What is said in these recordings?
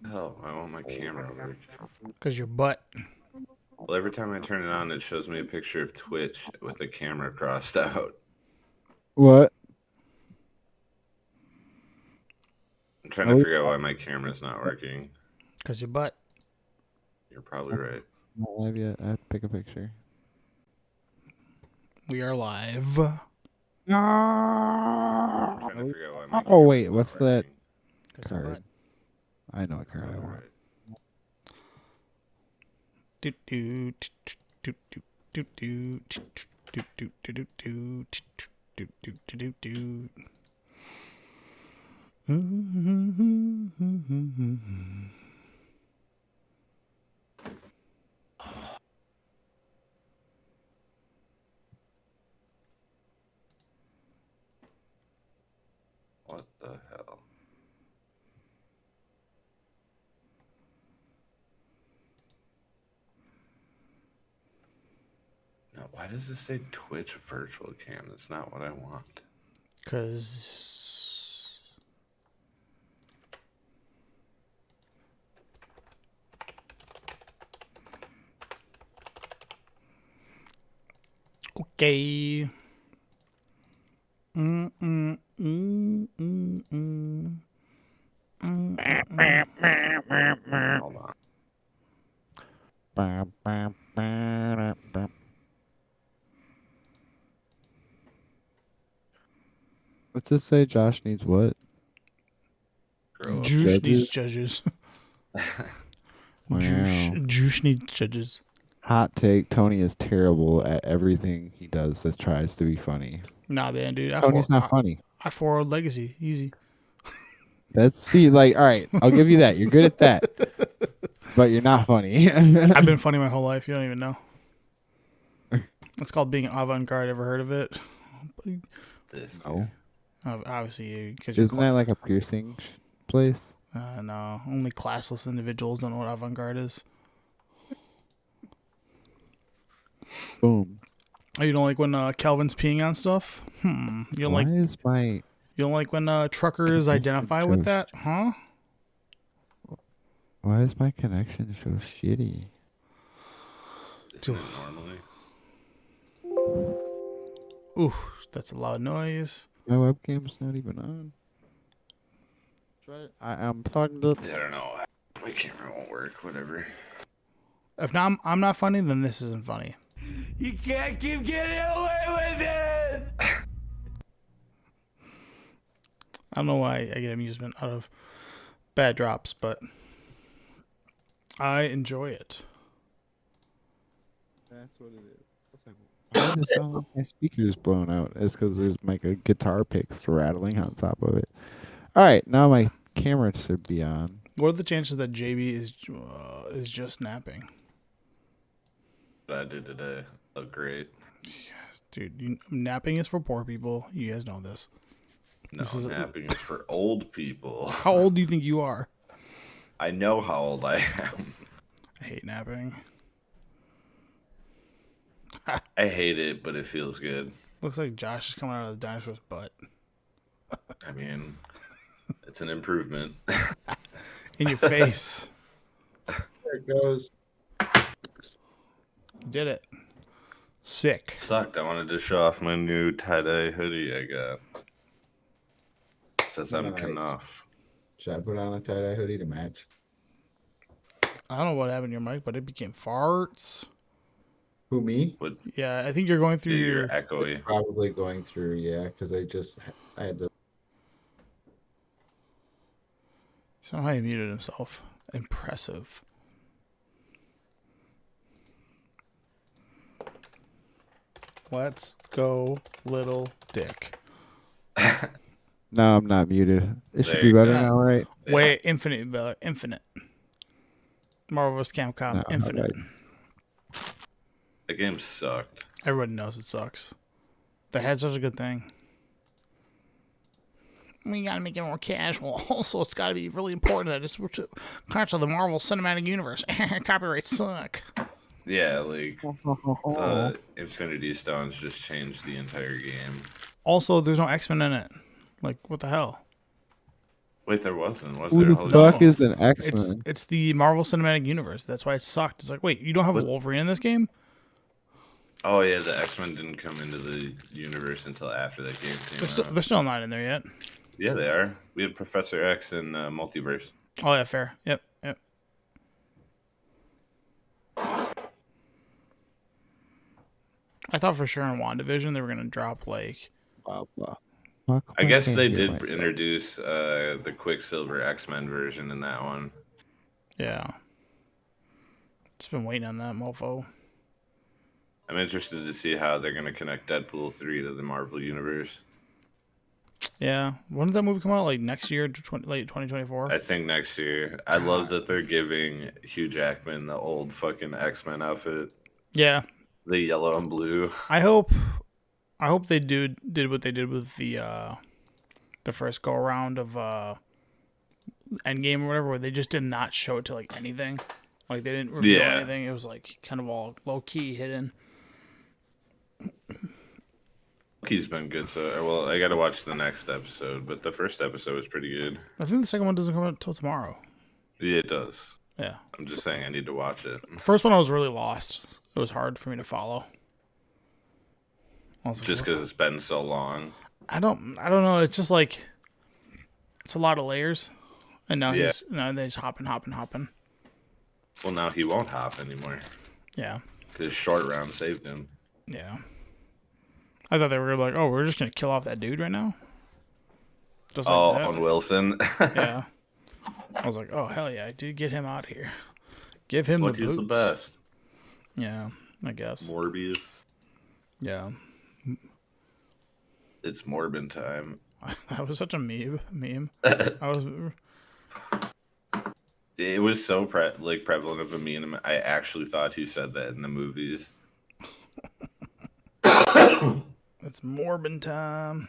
Hell, I want my camera to work. Because your butt. Well, every time I turn it on, it shows me a picture of Twitch with the camera crossed out. What? I'm trying to figure out why my camera's not working. Because your butt. You're probably right. Not live yet. I have to pick a picture. We are live. I'm trying to figure out why my Oh wait, camera's not what's that working. card? I know what card I want. Do do do do do do do do do do do do do do do. What the hell? No, why does this say Twitch virtual cam? That's not what I want. Because okay. Hold on. What's this say? Josh needs what? Juice needs judges. Wow. Juice needs judges. Hot take: Tony is terrible at everything he does that tries to be funny. Nah, man, dude. Tony's not funny. I forward legacy, easy. All right, I'll give you that. You're good at that, but you're not funny. I've been funny my whole life. You don't even know. It's called being avant-garde. Ever heard of it? No. Obviously, because isn't that like a piercing place? No, only classless individuals don't know what avant-garde is. Boom. Oh, you don't like when Calvin's peeing on stuff? You don't You don't like when truckers identify with that, huh? Why is my connection so shitty? Isn't it normally? Ooh, that's a loud noise. My webcam's not even on. I'm plugged up. I don't know. My camera won't work. Whatever. If not, I'm not funny, then this isn't funny. You can't keep getting away with it. I don't know why I get amusement out of bad drops, but I enjoy it. That's what it is. Why does sound like my speaker's blown out? It's because there's like a guitar picks rattling on top of it. All right, now my camera should be on. What are the chances that JB is just napping? What I did today looked great. Yes, dude, napping is for poor people. You guys know this. No, napping is for old people. How old do you think you are? I know how old I am. I hate napping. I hate it, but it feels good. Looks like Josh is coming out of the dinosaur's butt. I mean, it's an improvement. In your face. There it goes. You did it. Sick. Sucked. I wanted to show off my new tie-dye hoodie I got. It says I'm enough. Should I put on a tie-dye hoodie to match? I don't know what happened to your mic, but it became farts. Who, me? What? Yeah, I think you're going through You're your. echoey. Probably going through, yeah, because I had to. Somehow he muted himself. Impressive. Let's go, little dick. No, I'm not muted. It should There be you better go. now, right? Yeah. Wait, Infinite, Bella, Infinite. Marvel vs. Capcom, No, Infinite. okay. The game sucked. Everybody knows it sucks. They had such a good thing. We gotta make it more casual. Also, it's gotta be really important that it's parts of the Marvel Cinematic Universe. Copyrights suck. Yeah, like the Infinity Stones just changed the entire game. Also, there's no X-Men in it. Like, what the hell? Wait, there wasn't. Was Who there? the Holy fuck No. is an It's X-Men? it's the Marvel Cinematic Universe. That's why it sucked. It's like, wait, you don't have a What? Wolverine in this game? Oh yeah, the X-Men didn't come into the universe until after that game came out. They're still not in there yet. Yeah, they are. We have Professor X in Multiverse. Oh yeah, fair. Yep. I thought for sure in WandaVision they were gonna drop like Blah, blah. Fuck, I guess can't they hear did myself. introduce the Quicksilver X-Men version in that one. yeah. Just been waiting on that mofo. I'm interested to see how they're going to connect Deadpool 3 to the Marvel Universe. Yeah. When did that movie come out? Like next year, late 2024? I think next year. I love that they're giving Hugh Jackman the old fucking X-Men outfit, Yeah. the yellow and blue. I hope they did what they did with the first go around of Endgame or whatever, where they just did not show it to like anything. Like they didn't reveal Yeah. anything. It was like kind of all low key hidden. He's been good, so well, I got to watch the next episode, but the first episode was pretty good. I think the second one doesn't come out until tomorrow. Yeah, it does. Yeah. I'm just saying I need to watch it. First one I was really lost. It was hard for me to follow. I was like, Just what? because it's been so long. I don't know. It's just like it's a lot of layers, and now Yeah. he's hopping. Well, now he won't hop anymore Yeah, because short round saved him. yeah. I thought they were like, oh, we're just gonna kill off that dude right now. Just like Oh, that. on Wilson. Yeah. I was like, oh hell yeah, dude, get him out of here. Give him Look, the he's boots. the best. Yeah, I guess. Morbius. Yeah, It's Morbin time. that was such a meme. I was. It was so prevalent of a meme. I actually thought he said that in the movies. It's Morbin time.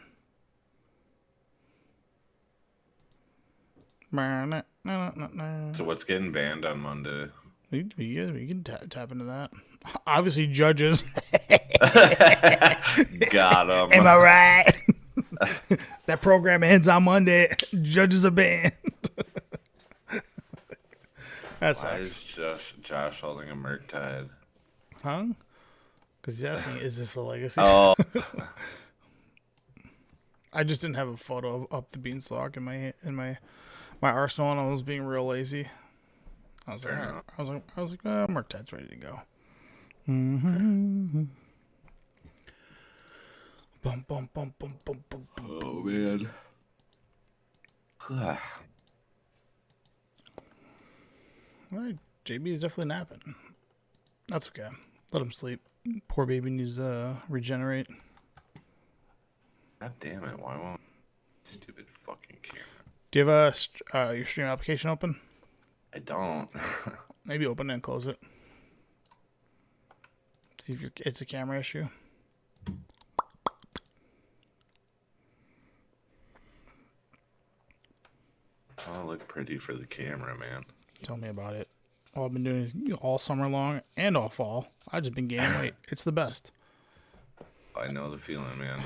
So what's getting banned on Monday? We can tap into that. Obviously, judges. Got him. Am I right? That program ends on Monday. Judges are banned. That Why sucks. is Josh holding a Murktide? Huh? Because he's asking, is this the legacy? Oh, I just didn't have a photo of Up the Beanstalk in my arsenal, and I was being real lazy. I was like, Fair all right. enough. I was like, Murktid's ready to go. Mm-hmm. Bum bum bum bum bum bum bum. oh man. All right, JB is definitely napping. That's okay. Let him sleep. Poor baby needs to regenerate. God damn it! Why won't stupid fucking camera? Do you have your stream application open? I don't. Maybe open it and close it. See if it's a camera issue. Oh, look pretty for the camera, man. Tell me about it. All I've been doing is all summer long and all fall. I've just been gaining weight. It's the best. I know the feeling, man.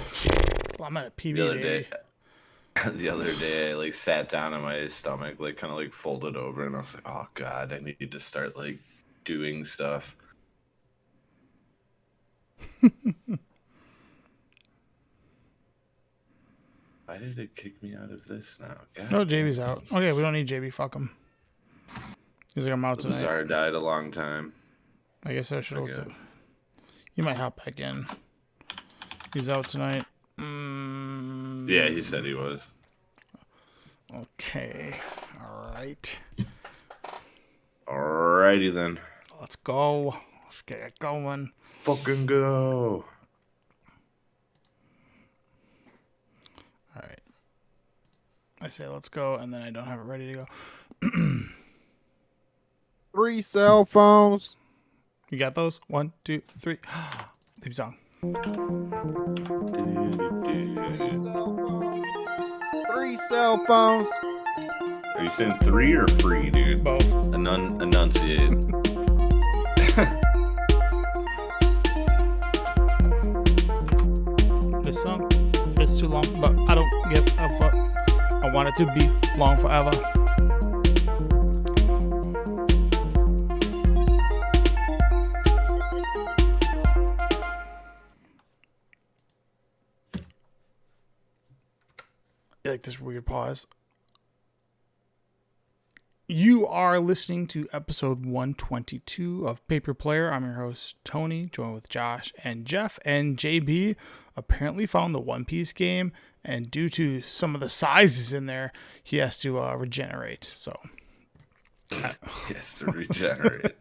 Well, I'm at a PB The other baby. day, the other day, I like sat down on my stomach, like kind of like folded over, and I was like, "Oh God, I need to start like doing stuff." Why did it kick me out of this now? God, Oh, JB's out. Okay, we don't need JB. Fuck him. He's like, I'm out tonight. Bizarre died a long time. I guess I should have Okay. looked at He might hop back in. He's out tonight. Yeah, he said he was. Okay. All right. Alrighty then. Let's go. Let's get it going. Fucking go. All right. I say let's go, and then I don't have it ready to go. 3 cell phones. You got those? 1, 2, 3. Theme song. 3 cell phones. Are you saying 3 or free, dude? Both. Enunciate. This song is too long, but I don't give a fuck. I want it to be long forever. Like this weird pause. You are listening to episode 122 of Paper Player. I'm your host, Tony, joined with Josh and Jeff. And JB apparently found the One Piece game, and due to some of the sizes in there, he has to regenerate. So, Yes, to regenerate.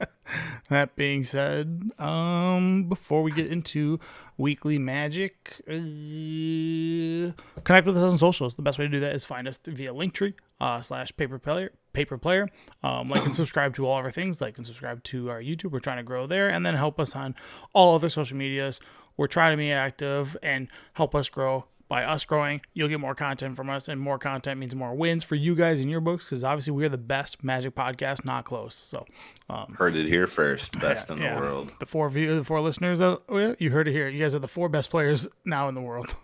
that being said, before we get into weekly magic, connect with us on socials. The best way to do that is find us via Linktree /paperplayer. Like and subscribe to all of our things. Like and subscribe to our YouTube. We're trying to grow there, and then help us on all other social medias. We're trying to be active and help us grow. By us growing, you'll get more content from us, and more content means more wins for you guys in your books, because obviously we are the best Magic podcast, not close. So, Heard it here first. Best in the world. The four listeners, you heard it here. You guys are the 4 best players now in the world.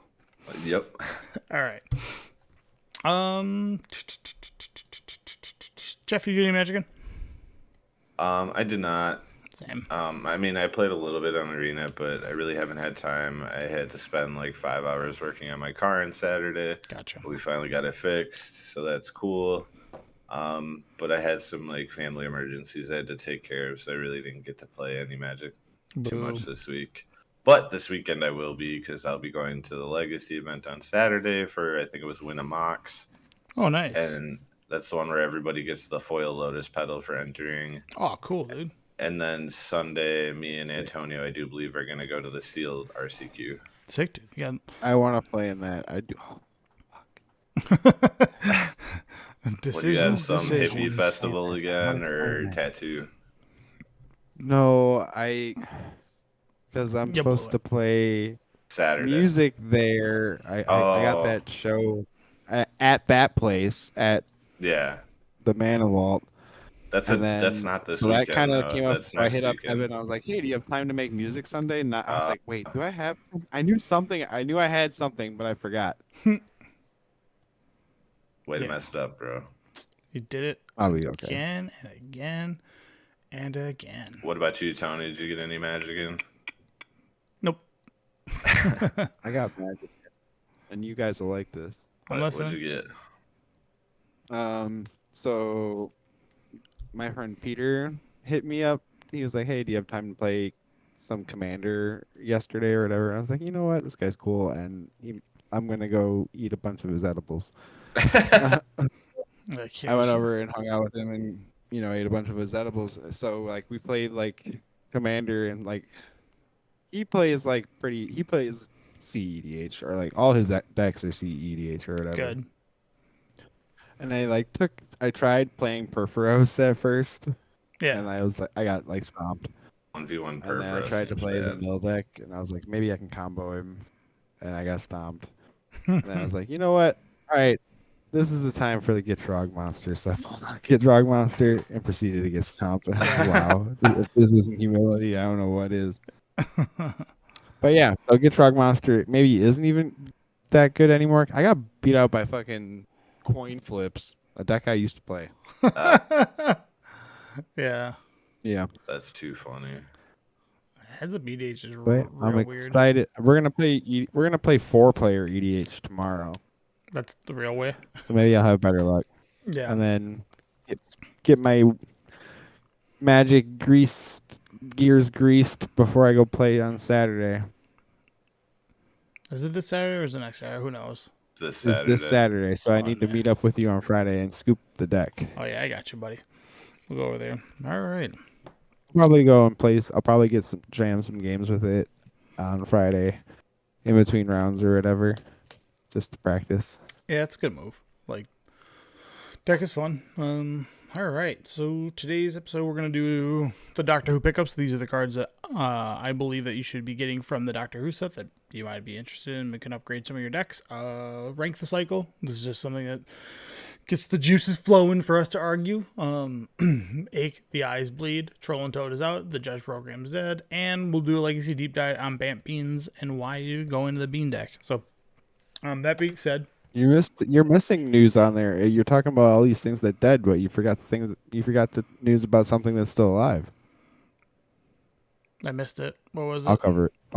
Yep. All right. Jeff, you get any Magic in? I did not. Same. I mean, I played a little bit on Arena, but I really haven't had time. I had to spend like 5 hours working on my car on Saturday. Gotcha. We finally got it fixed, so that's cool. But I had some like family emergencies I had to take care of, so I really didn't get to play any Magic too much this week. But this weekend I will be, because I'll be going to the Legacy event on Saturday for, I think it was Win a Mox. Oh, nice. And that's the one where everybody gets the foil Lotus Petal for entering. Oh, cool, dude. And then Sunday, me and Antonio, I do believe, are going to go to the sealed RCQ. Sick, dude. You I want to play in that. I do. got What, do you have some hippie decisions. festival again, or tattoo? No, because I'm You supposed blew to play Saturday. music there. I got Oh. that show at that place at Yeah. the Mana Vault. That's And then, that's not this so weekend. that kind of though. came up. That's So I next hit up weekend. Evan. I was like, "Hey, do you have time to make music Sunday?" And I was like, "Wait, do I have?" I knew something. I knew I had something, but I forgot. Way to Yeah. mess it up, bro. You did it I'll be okay. again and again and again. What about you, Tony? Did you get any Magic in? Nope. I got magic, and you guys will like this. I'm What'd listening. you get? So my friend Peter hit me up. He was like, "Hey, do you have time to play some Commander yesterday or whatever?" I was like, "You know what? This guy's cool, and I'm gonna go eat a bunch of his edibles." Like, I went over and hung out with him, and ate a bunch of his edibles. So like we played like Commander, and like he plays CEDH, or like all his decks are CEDH or whatever. Good. And I tried playing Perforos at first, Yeah. and I got like stomped. 1v1 And then I Perforos tried to seems play the bad. mill deck, and I was like, maybe I can combo him, and I got stomped. And then I was like, you know what? All right, this is the time for the Gitrog monster. So I pulled out Gitrog monster and proceeded to get stomped. And I was like, wow, if this isn't humility, I don't know what is. But yeah, so Gitrog monster maybe isn't even that good anymore. I got beat out by fucking coin flips, a deck I used to play. Yeah. Yeah, That's too funny. Heads up EDH is but I'm real weird. excited. We're gonna play 4-player EDH tomorrow, That's the real way. so maybe I'll have better luck. Yeah. And then get my magic grease gears greased before I go play on Saturday. Is it this Saturday or is it next Saturday? Who knows? This It's Saturday. this Saturday, so I Oh, need to man. meet up with you on Friday and scoop the deck. Oh yeah, I got you, buddy. We'll go over there. All right. Probably go and play. I'll probably get some games with it on Friday, in between rounds or whatever, just to practice. Yeah, it's a good move. Like, deck is fun. All right. So today's episode, we're gonna do the Doctor Who pickups. These are the cards that I believe that you should be getting from the Doctor Who set that you might be interested in and can upgrade some of your decks. Rank the cycle. This is just something that gets the juices flowing for us to argue. Ache, the eyes bleed. Troll and Toad is out. The Judge program is dead, and we'll do a legacy deep dive on Bant Beans and why you go into the Bean deck. So, that being said. You're missing news on there. You're talking about all these things that dead, but you forgot the news about something that's still alive. I missed it. What was it? I'll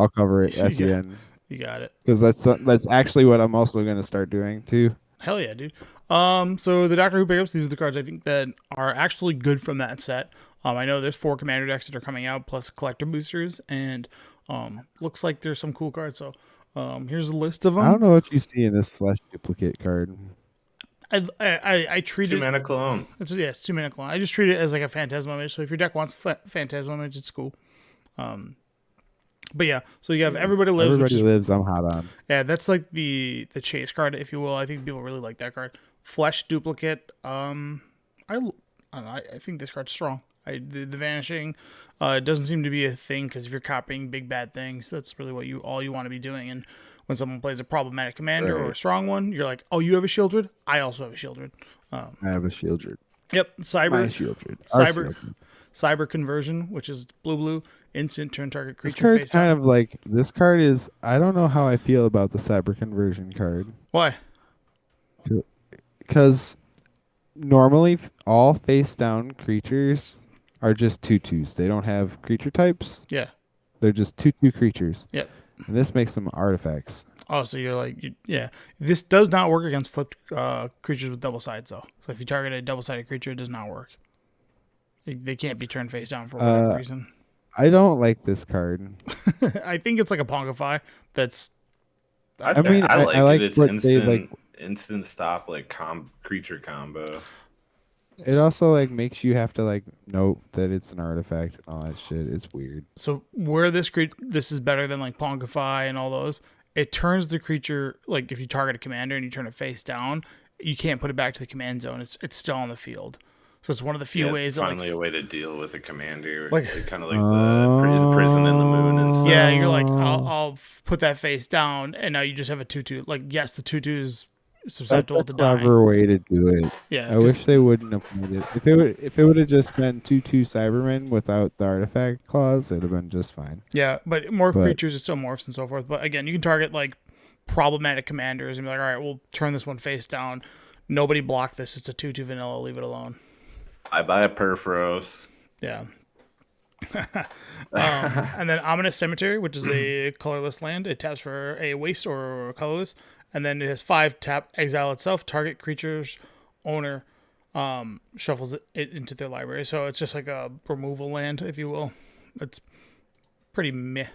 cover it at the Yeah. end You got it. because that's actually what I'm also going to start doing too. Hell yeah, dude. So the Doctor Who pickups, these are the cards I think that are actually good from that set. I know there's 4 commander decks that are coming out plus collector boosters, and looks like there's some cool cards. So here's a list of them. I don't know what you see in this flesh duplicate card. I treat 2 it. mana clone. It's 2 mana clone. I just treat it as like a Phantasma image. So if your deck wants Phantasma image, it's cool. But yeah, so you have Everybody Lives. Everybody Lives. I'm hot on. Yeah, that's like the chase card, if you will. I think people really like that card. Flesh duplicate. I don't know, I think this card's strong. The vanishing doesn't seem to be a thing because if you're copying big bad things, that's really what all you want to be doing. And when someone plays a problematic commander or a strong one, you're like, oh, you have a Shieldred? I also have a Shieldred. I have a Shieldred. Yep, My Cyber Shieldred. Our Cyber Shieldred. Cyber Conversion, which is blue, instant turn target This creature card's face kind down. of like this card is. I don't know how I feel about the Cyber Conversion card Why? because normally all face down creatures are just 2/2s. They don't have creature types. Yeah. They're just 2/2 creatures. Yep. And this makes them artifacts. Oh, so you're like, yeah. This does not work against flipped creatures with double sides, though. So if you target a double-sided creature, it does not work. They can't be turned face down for whatever reason. I don't like this card. I think it's like a Pongify that's... I mean, I like, I like it. It's what they, instant, like- instant stop, like creature combo. It also like makes you have to like note that it's an artifact and all that shit. It's weird. So where this is better than like Pongify and all those, it turns the creature, like if you target a commander and you turn it face down, you can't put it back to the command zone. It's still on the field. So it's one of the few ways that, finally like, a way to deal with a commander, Like- kind of like the prison in the moon and stuff. yeah, you're like, I'll put that face down, and now you just have a 2/2. Like, yes, the 2/2 is susceptible That's to a dying. clever way to do it. Yeah, I wish they wouldn't have made it. If it would have just been 2/2 Cybermen without the artifact clause, it'd have been just fine. yeah, but more But- creatures, it still morphs and so forth. But again, you can target like problematic commanders and be like, all right, we'll turn this one face down. Nobody block this. It's a 2/2 vanilla. Leave it alone. I buy a Perforos. Yeah. And then Ominous Cemetery, which is a colorless land. It taps for a waste or colorless. And then it has 5 tap, exile itself, target creature's owner shuffles it into their library. So it's just like a removal land, if you will. It's pretty meh.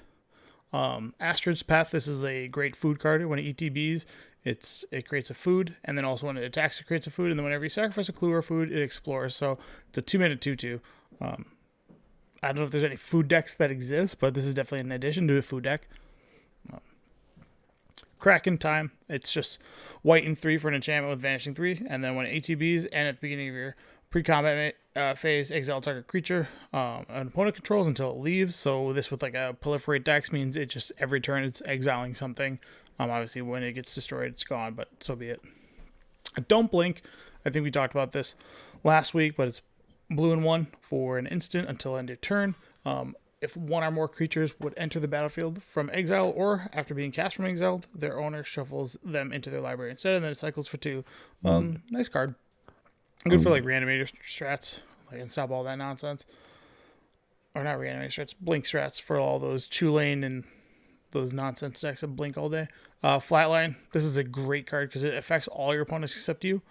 Astrid's Path, this is a great food card. When it ETBs, it creates a food, and then also when it attacks, it creates a food, and then whenever you sacrifice a clue or food, it explores. So it's a 2-mana 2/2. I don't know if there's any food decks that exist, but this is definitely an addition to a food deck. Kraken Time, it's just white and 3 for an enchantment with vanishing 3, and then when it ATBs and at the beginning of your pre-combat phase, exile target creature an opponent controls until it leaves. So this with like a proliferate decks means it just every turn it's exiling something. Obviously when it gets destroyed, it's gone, but so be it. Don't Blink. I think we talked about this last week, but it's blue and 1 for an instant until end of turn. If one or more creatures would enter the battlefield from exile or after being cast from exile, their owner shuffles them into their library instead, and then it cycles for 2. Nice card. Good for like reanimator strats, like and stop all that nonsense. Or not reanimator strats, blink strats for all those Chulane and those nonsense decks that blink all day. Flatline, this is a great card because it affects all your opponents except you.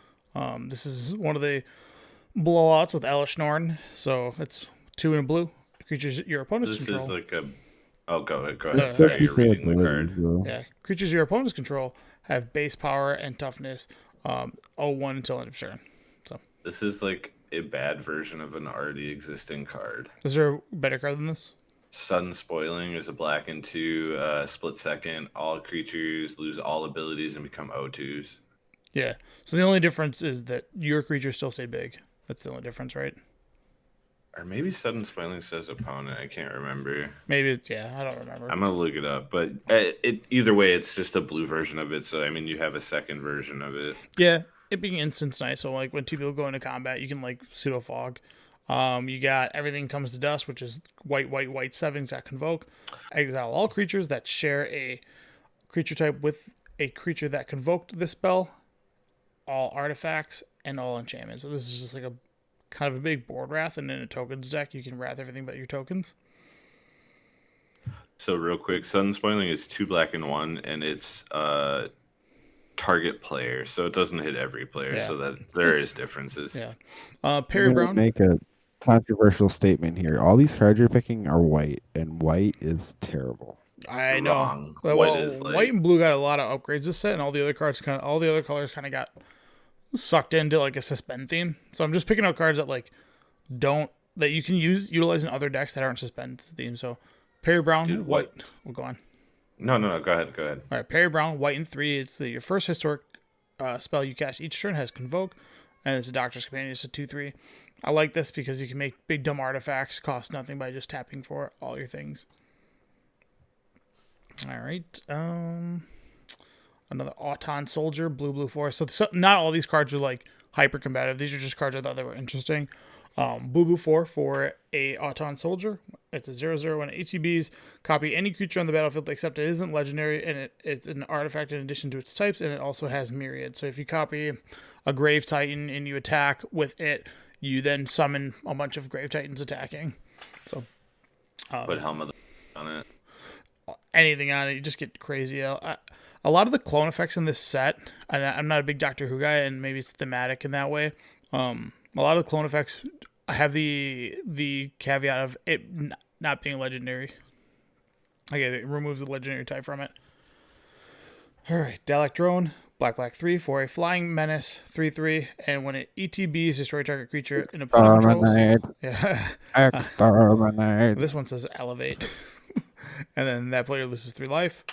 This is one of the blowouts with Elish Norn, so it's 2 in a blue. Creatures your opponents This control. is like a. Oh, go ahead. Go It's ahead. still Sorry, you're reading the card. Yeah, creatures your opponents control have base power and toughness, 0-1 until end of turn. So This is like a bad version of an already existing card. is there a better card than this? Sudden Spoiling is a black and 2 split second. All creatures lose all abilities and become O2s. Yeah. So the only difference is that your creatures still stay big. That's the only difference, right? Or maybe Sudden Spoiling says opponent. I can't remember. Maybe it's I don't remember. I'm gonna look it up, but either way, it's just a blue version of it. So I mean, you have a second version of it. Yeah, it being instant's nice. So like when two people go into combat, you can like pseudo fog. You got Everything Comes to Dust, which is white 7 that Convoke. Exile all creatures that share a creature type with a creature that convoked this spell, all artifacts, and all enchantments. So this is just like a kind of a big board wrath, and in a tokens deck, you can wrath everything but your tokens. So real quick, Sudden Spoiling is 2 black and 1, and it's target player, so it doesn't hit every player. Yeah. So that there is differences. Yeah. Perry I'm gonna Brown. make a controversial statement here. All these cards you're picking are white, and white is terrible. I know. Wrong. Well, White is like- white and blue got a lot of upgrades this set, and all the other colors kind of got sucked into like a suspend theme. So I'm just picking out cards that that you can utilize in other decks that aren't suspend themes. So Perry Brown, Dude, white. We'll go on. No. Go ahead. All right, Perry Brown, white and 3. It's your first historic spell you cast each turn has Convoke, and it's a Doctor's Companion. It's a 2/3. I like this because you can make big dumb artifacts cost nothing by just tapping for all your things. All right. Another Auton Soldier, blue 4. So not all these cards are like hyper combative. These are just cards I thought they were interesting. Blue 4 for a Auton Soldier. It's a 0/0 when it ATBs. Copy any creature on the battlefield except it isn't legendary, and it's an artifact in addition to its types, and it also has Myriad. So if you copy a Grave Titan and you attack with it, you then summon a bunch of Grave Titans attacking. So Put Helm of the on it. anything on it, you just get crazy. A lot of the clone effects in this set, and I'm not a big Doctor Who guy, and maybe it's thematic in that way. A lot of the clone effects have the caveat of it not being legendary. Again, it removes the legendary type from it. All right, Dalek Drone, black 3 for a flying menace, 3/3, and when it ETBs, destroy target creature in opponent controls. Yeah. Exterminate. This one says elevate. And then that player loses 3 life.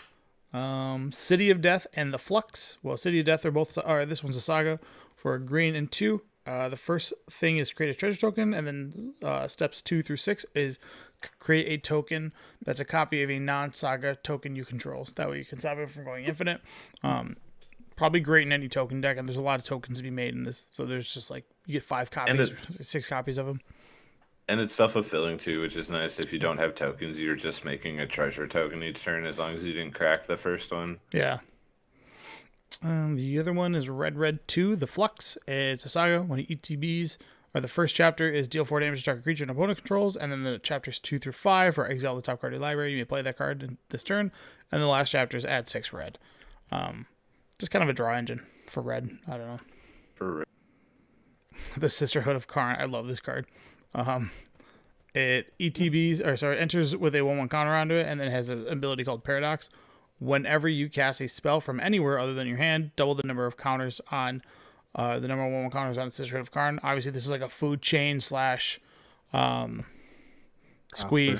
City of Death and the Flux. Well, City of Death are both. This one's a saga for a green and 2. The first thing is create a treasure token, and then steps 2 through 6 is create a token that's a copy of a non-saga token you control. So that way you can stop it from going infinite. Probably great in any token deck, and there's a lot of tokens to be made in this. So there's just like you get 5 copies, 6 copies of them. And it's self-fulfilling too, which is nice. If you don't have tokens, you're just making a treasure token each turn as long as you didn't crack the first one. Yeah. The other one is Red 2, the Flux. It's a saga. When it ETBs, or the first chapter is deal 4 damage to target creature and opponent controls, and then the chapters 2 through 5 are exile the top card of your library. You may play that card in this turn, and the last chapter is add 6 red. Just kind of a draw engine for red. I don't know. For The Sisterhood of Karn. I love this card. It enters with a 1/1 counter onto it, and then it has an ability called Paradox. Whenever you cast a spell from anywhere other than your hand, double the number of counters on the number of 1/1 counters on the Sisterhood of Karn. Obviously, this is like a food chain / squee.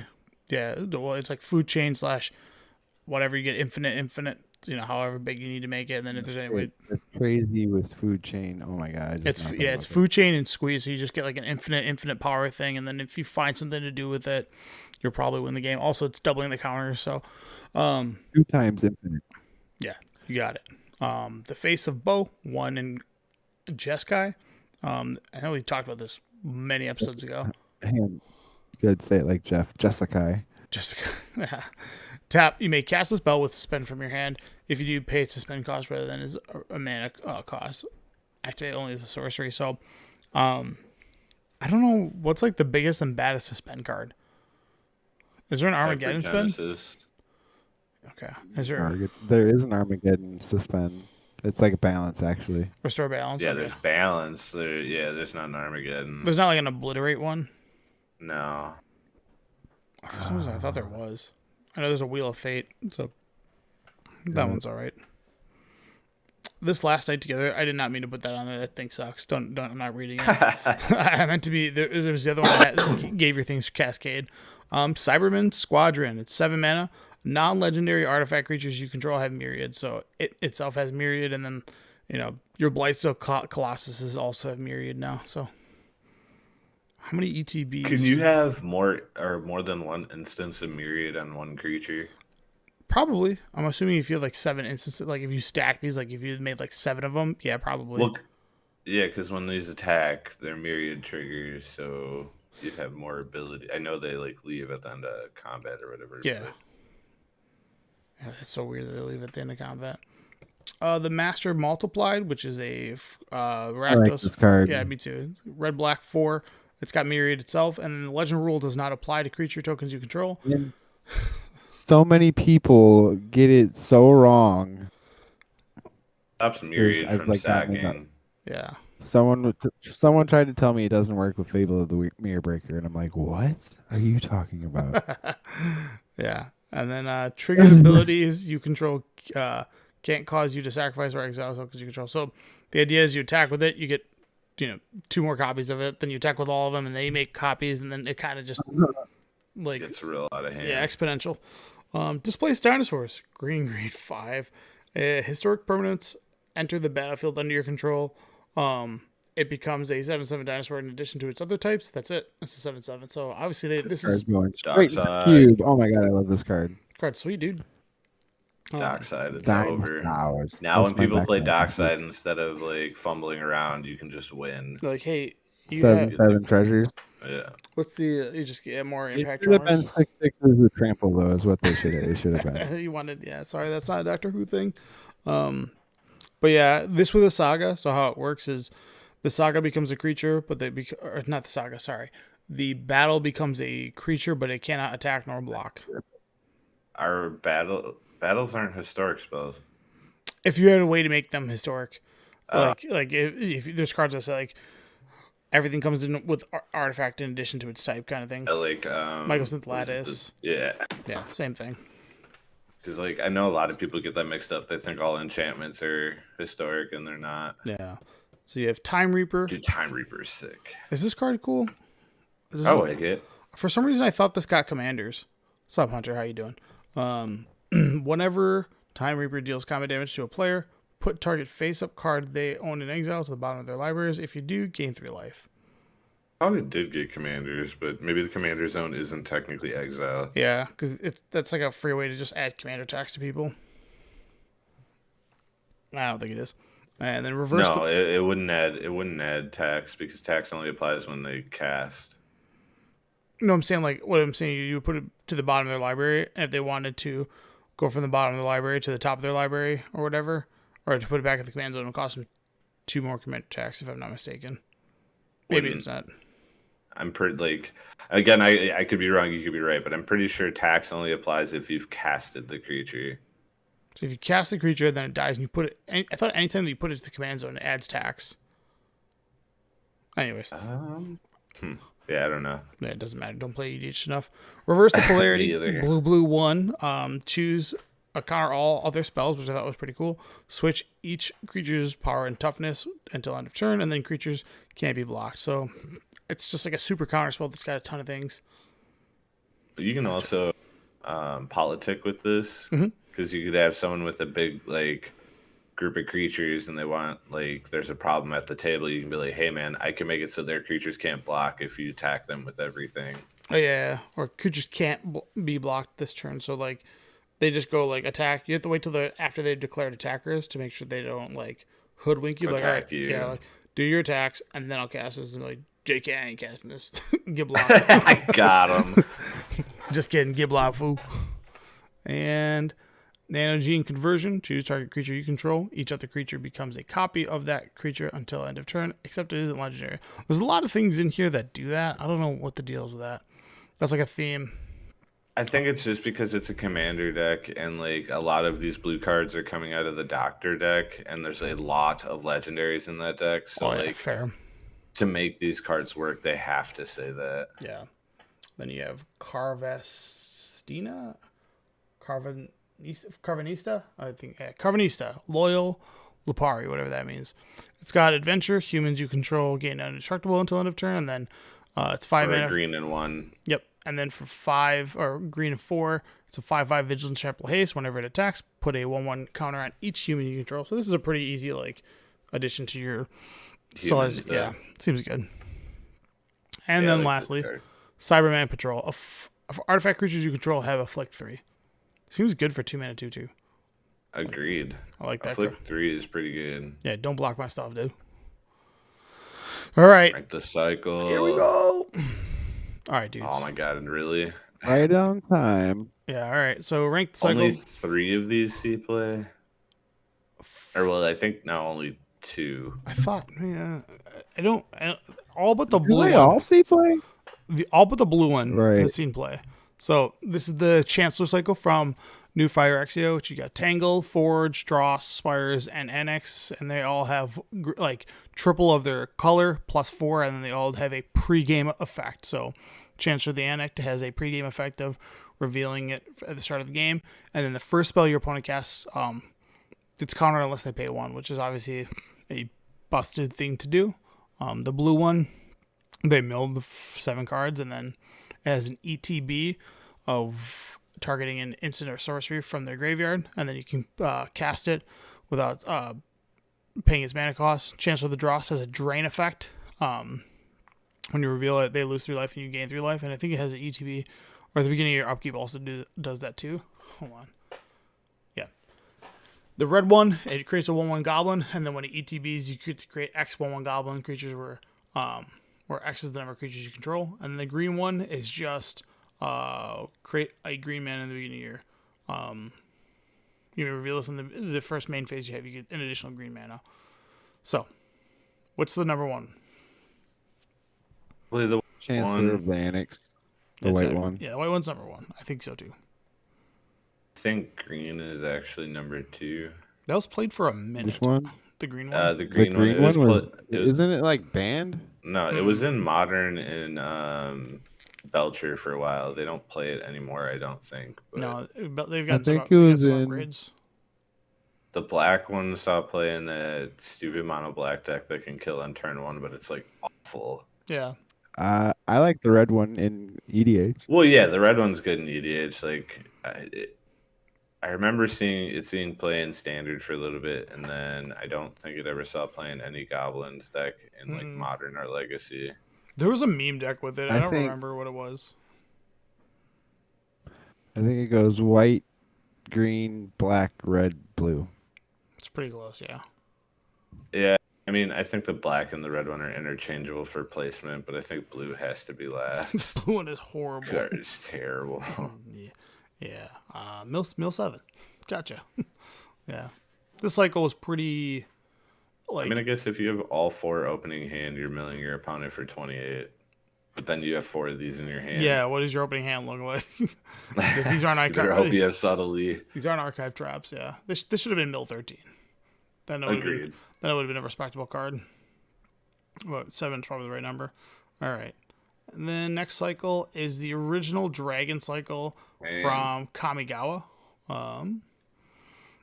Yeah, well, it's like food chain / whatever. You get infinite. However big you need to make it, and then if there's any way, It's crazy with food chain. Oh my god! it's food chain and squeeze. So you just get like an infinite power thing, and then if you find something to do with it, you'll probably win the game. Also, it's doubling the counters, so 2 times infinite. yeah, you got it. The Face of Bo, 1 in Jeskai. I know we talked about this many episodes ago. Hang on. You could say it like Jeff. Jessica. Jessica. Tap. You may cast a spell with suspend from your hand. If you do, pay its suspend cost rather than as a mana cost. Activate only as a sorcery. So, I don't know what's like the biggest and baddest suspend card. Is there an Armageddon spend? Okay. Is there There is an Armageddon suspend. It's like a balance actually. restore balance? Yeah, Okay. there's balance. There's not an Armageddon. There's not like an obliterate one. No. For some reason, I thought there was. I know there's a Wheel of Fate, so that one's all right. This Last Night Together, I did not mean to put that on there. That thing sucks. Don't. I'm not reading it. I meant to be. There was the other one that gave your things Cascade. Cyberman Squadron. It's 7 mana. Non-legendary artifact creatures you control have Myriad, so it itself has Myriad, and then your Blightsteel Colossus also have Myriad now. So how many ETBs? Can you have more than one instance of Myriad on one creature? Probably. I'm assuming if you have like 7 instances, like if you stack these, like if you made like 7 of them, yeah, probably. Look, yeah, because when these attack, they're Myriad triggers, so you'd have more ability. I know they like leave at the end of combat or whatever. Yeah. Yeah, it's so weird that they leave at the end of combat. The Master Multiplied, which is a Rakdos. I like this card. Yeah, me too. Red, black, 4. It's got Myriad itself, and the Legend Rule does not apply to creature tokens you control. So many people get it so wrong. Stops Myriad I've, from like, gotten it sacking. Yeah. Someone tried to tell me it doesn't work with Fable of the Mirror Breaker, and I'm like, what are you talking about? Yeah. And then triggered abilities you control can't cause you to sacrifice or exile tokens you control. So the idea is you attack with it, you get 2 more copies of it, then you attack with all of them, and they make copies, and then it kind of just like It's real out of hand. yeah, exponential. Displace dinosaurs. Green 5. Historic permanents enter the battlefield under your control. It becomes a 7/7 dinosaur in addition to its other types. That's it. It's a 7/7. So obviously this is Card's going straight into Darkside. cube. Oh my god, I love this card. card's sweet, dude. Dockside, it's over. Dinosaurs. Now That's when my people play background. Dockside, instead of like fumbling around, you can just win. Like, hey, you 7/7 have, treasures. Yeah. what's the you just get more It impact should have been armors? 6/6s with trample though, is what they should have been. You wanted, yeah. Sorry, that's not a Doctor Who thing. But yeah, this with a saga. So how it works is the saga becomes a creature, but or not the saga. Sorry, the battle becomes a creature, but it cannot attack nor block. Our battles aren't historic spells. If you had a way to make them historic, Oh. like if there's cards that say like everything comes in with artifact in addition to its type kind of thing. Like Mycosynth Lattice. Yeah. Yeah, same thing. Because like I know a lot of people get that mixed up. They think all enchantments are historic, and they're not. Yeah. So you have Time Reaper. Dude, Time Reaper's sick. Is this card cool? I like it. For some reason, I thought this got commanders. What's up, Hunter? How you doing? Whenever Time Reaper deals combat damage to a player, put target face-up card they own in exile to the bottom of their libraries. If you do, gain 3 life. Probably did get commanders, but maybe the commander zone isn't technically exile. Yeah, because that's like a free way to just add commander tax to people. I don't think it is. And then reverse. No, it wouldn't add tax because tax only applies when they cast. No, I'm saying like what I'm saying. You put it to the bottom of their library, and if they wanted to go from the bottom of the library to the top of their library or whatever, or to put it back at the command zone, it'll cost them 2 more commander tax, if I'm not mistaken. Maybe it's not. I'm pretty like again. I could be wrong. You could be right, but I'm pretty sure tax only applies if you've casted the creature. So if you cast the creature, then it dies, and you put it. I thought anytime that you put it to the command zone, it adds tax. Anyways, Yeah, I don't know. yeah, it doesn't matter. Don't play EDH enough. Reverse the polarity. either. Blue 1. Choose a counter all other spells, which I thought was pretty cool. Switch each creature's power and toughness until end of turn, and then creatures can't be blocked. So it's just like a super counter spell that's got a ton of things. You can also politic with this because you could have someone with a big like group of creatures and they want like there's a problem at the table. You can be like, hey man, I can make it so their creatures can't block if you attack them with everything. Oh yeah, or creatures can't be blocked this turn. So like they just go like attack. You have to wait till after they've declared attackers to make sure they don't like hoodwink you. Like, all right, You. yeah, like, do your attacks and then I'll cast this. And like, JK, I ain't casting this. Get blocked. I got him. Just kidding. Get blocked, fool. And Nanogene Conversion. Choose target creature you control. Each other creature becomes a copy of that creature until end of turn, except it isn't legendary. There's a lot of things in here that do that. I don't know what the deal is with that. That's like a theme. I think it's just because it's a commander deck and like a lot of these blue cards are coming out of the doctor deck and there's a lot of legendaries in that deck. So Oh, yeah, like fair. to make these cards work, they have to say that. Yeah. Then you have Carvestina, Carvanista, I think. Yeah, Carvanista, Loyal, Lupari, whatever that means. It's got adventure, humans you control gain indestructible until end of turn, and then it's 5 For a mana. green and 1. Yep, and then for 5 or green and 4, it's a 5/5 vigilance trample haste. Whenever it attacks, put a 1/1 counter on each human you control. So this is a pretty easy like addition to your Humans, yeah, seems good. And Yeah, I then like this lastly, card. Cyberman Patrol. Artifact creatures you control have a flick 3. Seems good for 2 mana 2/2. Agreed. I like A that. flick 3 is pretty good. Yeah, don't block my stuff, dude. All right, Rank the cycle. here we go. All right, dudes. Oh my god, really? Right on time. Yeah, all right. So rank the cycle. Only 3 of these see play? Or, well, I think now only 2. I thought, yeah, I don't all but the Do blue they one. all see play? All but the blue one Right. has seen play. So this is the Chancellor cycle from New Phyrexia, which you got Tangle, Forge, Dross, Spires, and Annex, and they all have like triple of their color plus 4, and then they all have a pre-game effect. So Chancellor the Annex has a pre-game effect of revealing it at the start of the game, and then the first spell your opponent casts, it's countered unless they pay 1, which is obviously a busted thing to do. The blue one, they milled the 7 cards, and then it has an ETB of targeting an instant or sorcery from their graveyard, and then you can cast it without paying its mana cost. Chancellor of the Dross has a drain effect. When you reveal it, they lose 3 life and you gain 3 life, and I think it has an ETB, or at the beginning of your upkeep also does that too. Hold on. Yeah. The red one, it creates a 1/1 goblin, and then when it ETBs, you could create X 1/1 goblin creatures where X is the number of creatures you control. And then the green one is just create a green mana in the beginning of your you may reveal this in the first main phase you have, you get an additional green mana. So, what's the number one? Probably the Chancellor of the Annex. The It's white a- one. Yeah, the white one's number 1. I think so too. I think green is actually number 2. That was played for a minute. Which one? The green one. The The green, green one. one was. it was Isn't it like banned? no, it was in modern in Belcher for a while. They don't play it anymore, I don't think. But No, but they've got think some, it they've got was some in- upgrades. the black one saw play in that stupid mono black deck that can kill on turn 1, but it's like awful. Yeah. I like the red one in E EDH. Well, yeah, the red one's good in EDH. Like, I remember seeing play in standard for a little bit, and then I don't think it ever saw play in any goblins deck in like modern or legacy. There was a meme deck with it. I I don't think- remember what it was. I think it goes white, green, black, red, blue. It's pretty close, yeah. Yeah, I mean, I think the black and the red one are interchangeable for placement, but I think blue has to be last. Blue one is horrible. Card is terrible. Yeah. Mill 7. Gotcha. Yeah. This cycle was pretty like I mean, I guess if you have all 4 opening hand, you're milling your opponent for 28. But then you have 4 of these in your hand. yeah, what does your opening hand look like? These aren't You better hope you archive. have subtlety. These aren't archive traps, yeah. This should have been mill 13. Then it would have been, Agreed. then it would have been a respectable card. But 7's probably the right number. All right. And then next cycle is the original Dragon cycle Man. from Kamigawa.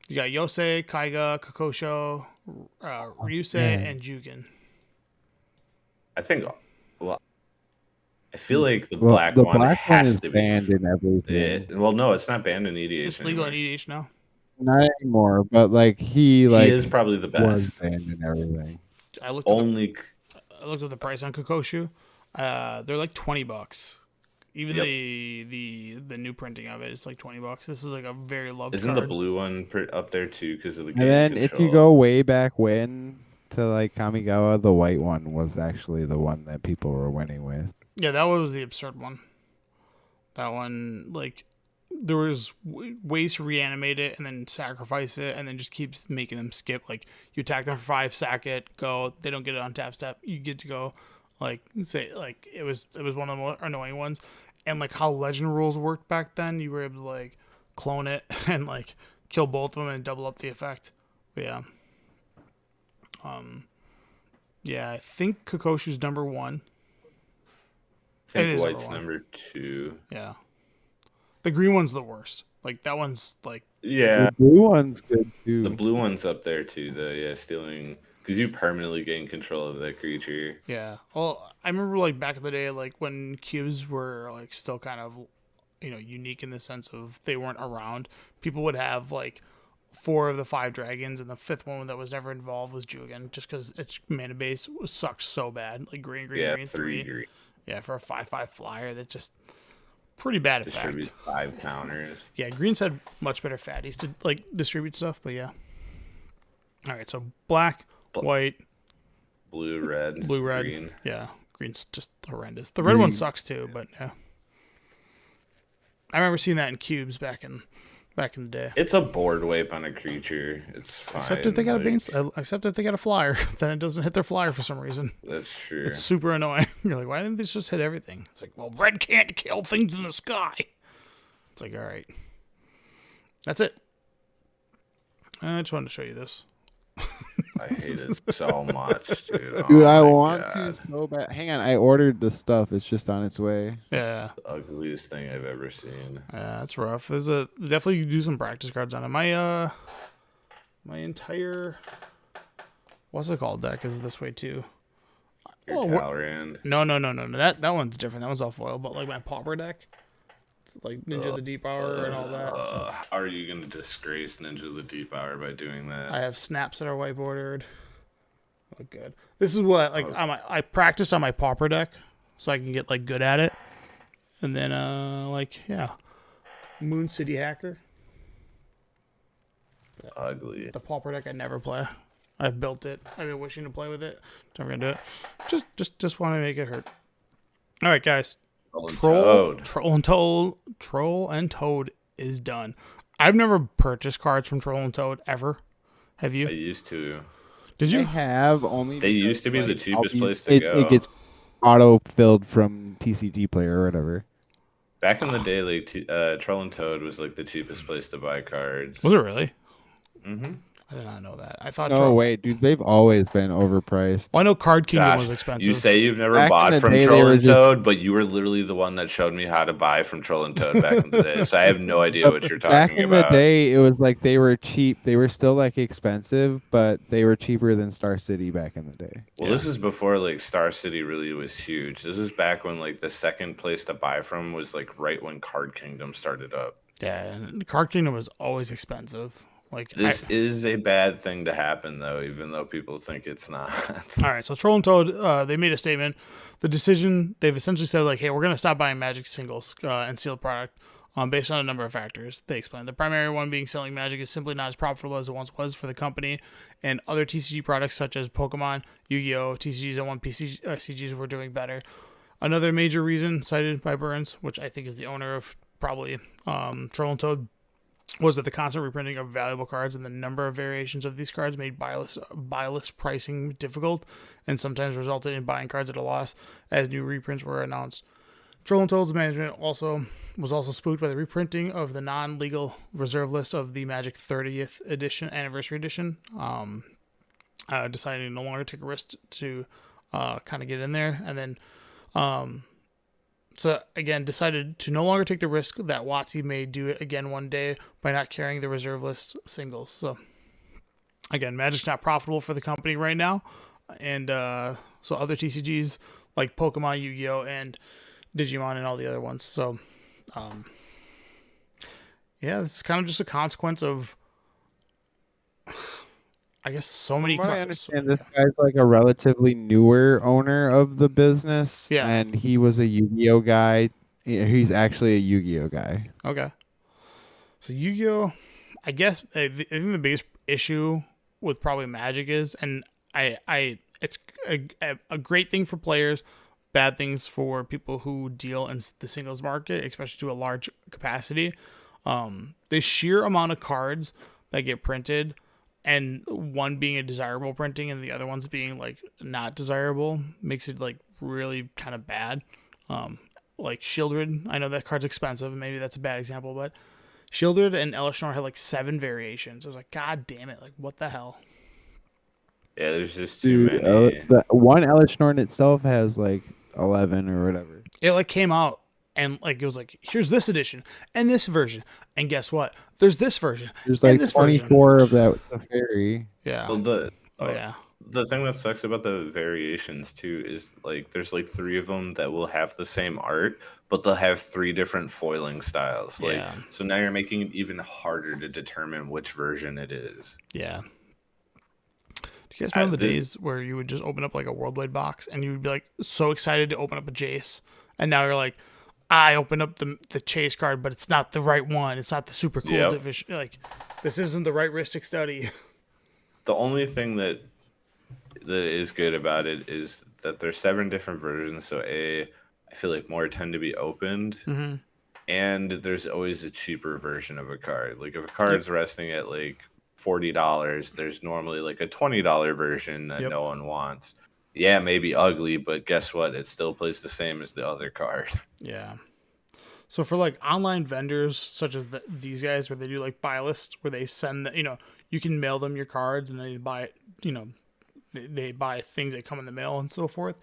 You got Yosei, Kaiga, Kokosho, Ryusei, man. and Jugen. I think, well, I feel like the Well, black the one black has one is to be banned in everything. Well, no, it's not banned in EDH. It's legal in anymore. EDH now. Not anymore, but like he He is probably the was best. banned in everything. I looked at Only I looked at the price on Kokoshu. They're like $20. Even Yep. the new printing of it, it's like $20. This is like a very loved isn't card. the blue one up there too because of the And game then if you control? go way back when to like Kamigawa, the white one was actually the one that people were winning with. Yeah, that was the absurd one. That one, like, there was ways to reanimate it and then sacrifice it, and then just keeps making them skip. Like, you attack them for 5, sack it, go. They don't get it on tap step. You get to go. Like, say, like it was one of the more annoying ones. And like how legend rules worked back then, you were able to like clone it and like kill both of them and double up the effect. But yeah. Yeah, I think Kokoshu's number 1. I think is white's number number 2. Yeah. The green one's the worst. Like that one's like Yeah, The blue one's good too. the blue one's up there too, though. Yeah, stealing because you permanently gain control of that creature. yeah. Well, I remember like back in the day, like when cubes were like still kind of, unique in the sense of they weren't around. People would have like 4 of the 5 dragons, and the 5th one that was never involved was Jugan, just because its mana base sucked so bad. Like green, Yeah, green, 3 3. green. Yeah, for a 5/5 flyer, that just pretty bad effect. Distributes 5 counters. Yeah, greens had much better fatties to like distribute stuff, but yeah. All right, so black, white, Blue, red, blue, red. green. Yeah, green's just horrendous. The red one sucks too, but yeah. I remember seeing that in cubes back in the day. It's a board wipe on a creature. It's fine. Except if they got a like, beans, except if they got a flyer, then it doesn't hit their flyer for some reason. That's true. It's super annoying. You're like, why didn't this just hit everything? It's like, well, red can't kill things in the sky. It's like, all right, that's it. I just wanted to show you this. I hate it so much, dude. Dude, Oh I my want God. to so bad. Hang on, I ordered the stuff. It's just on its way. Yeah, The ugliest thing I've ever seen. yeah, that's rough. There's definitely do some practice cards on it. My entire what's it called deck is this way too. Your Oh, Talrand. No. That one's different. That one's all foil. But like my pauper deck, it's like Ninja the Deep Hour and all that. How are you gonna disgrace Ninja the Deep Hour by doing that? I have snaps that are white bordered. Look good. This is what like I practiced on my pauper deck so I can get like good at it. And then Moon City Hacker. Ugly. The pauper deck I never play. I've built it. I've been wishing to play with it. Never gonna do it. Just want to make it hurt. All right, guys. Troll and Toad is done. I've never purchased cards from Troll and Toad ever. Have I you? used to. Did I you? have only. They used to be because, the cheapest I'll be- place to go. It gets auto filled from TCG Player or whatever. Back in the day, like Troll and Toad was like the cheapest place to buy cards. Was it really? Mm-hmm. I did not know that. I thought. No, wait, dude, they've always been overpriced. Well, I know Card Kingdom Josh, was expensive. you say you've never Back in bought the from day, they Troll were and just- Toad, but you were literally the one that showed me how to buy from Troll and Toad back in the day. So I have no idea what you're Back talking in about. the day, it was like they were cheap. They were still like expensive, but they were cheaper than Star City back in the day. Well, this is before like Star City really was huge. This was back when like the second place to buy from was like right when Card Kingdom started up. Yeah, and Card Kingdom was always expensive. Like This is a bad thing to happen though, even though people think it's not. All right, so Troll and Toad, they made a statement. The decision, they've essentially said, like, hey, we're going to stop buying Magic singles and sealed product based on a number of factors. They explained the primary one being selling Magic is simply not as profitable as it once was for the company, and other TCG products such as Pokemon, Yu-Gi-Oh!, TCGs, and CGs were doing better. Another major reason cited by Burns, which I think is the owner of probably Troll and Toad, was that the constant reprinting of valuable cards and the number of variations of these cards made buy list pricing difficult and sometimes resulted in buying cards at a loss as new reprints were announced. Troll and Toad's management was also spooked by the reprinting of the non-legal reserve list of the Magic 30th edition, anniversary edition, deciding to no longer take a risk to kind of get in there, and then so again, decided to no longer take the risk that WotC may do it again one day by not carrying the reserve list singles. So again, Magic's not profitable for the company right now, and so other TCGs like Pokemon, Yu-Gi-Oh, and Digimon, and all the other ones. So yeah, it's kind of just a consequence of, I guess, so many. From what I understand, this guy's like a relatively newer owner of the business. Yeah. And he was a Yu-Gi-Oh guy. He's actually a Yu-Gi-Oh guy. Okay. So Yu-Gi-Oh, I guess I think the biggest issue with probably Magic is, and it's a great thing for players, bad things for people who deal in the singles market, especially to a large capacity. The sheer amount of cards that get printed, and one being a desirable printing and the other ones being like not desirable, makes it like really kind of bad. Like Shieldred, I know that card's expensive, and maybe that's a bad example, but Shieldred and Elishnorn had like 7 variations. I was like, God damn it, like what the hell? Yeah, there's just too Dude, many. the one Elishnorn itself has like 11 or whatever. It like came out and like it was like, here's this edition and this version, and guess what? There's this version. There's and like this 24 of that Teferi. Yeah. Well, Oh yeah. the thing that sucks about the variations too is like there's like 3 of them that will have the same art, but they'll have 3 different foiling styles. Like, Yeah. so now you're making it even harder to determine which version it is. Yeah. Do you guys remember the the- days where you would just open up like a Worldwide box and you would be like so excited to open up a Jace, and now you're like, I opened up the Chase card, but it's not the right one. It's not the super cool Yep. division. Like, this isn't the right Ristic study. The only thing that is good about it is that there's 7 different versions. So I feel like more tend to be opened, Mm-hmm. and there's always a cheaper version of a card. Like if a card's resting at like $40, there's normally like a $20 version that Yep. no one wants. Yeah, maybe ugly, but guess what? It still plays the same as the other card. Yeah. So for like online vendors such as these guys, where they do like buy lists, where they send you can mail them your cards and they buy they buy things that come in the mail and so forth.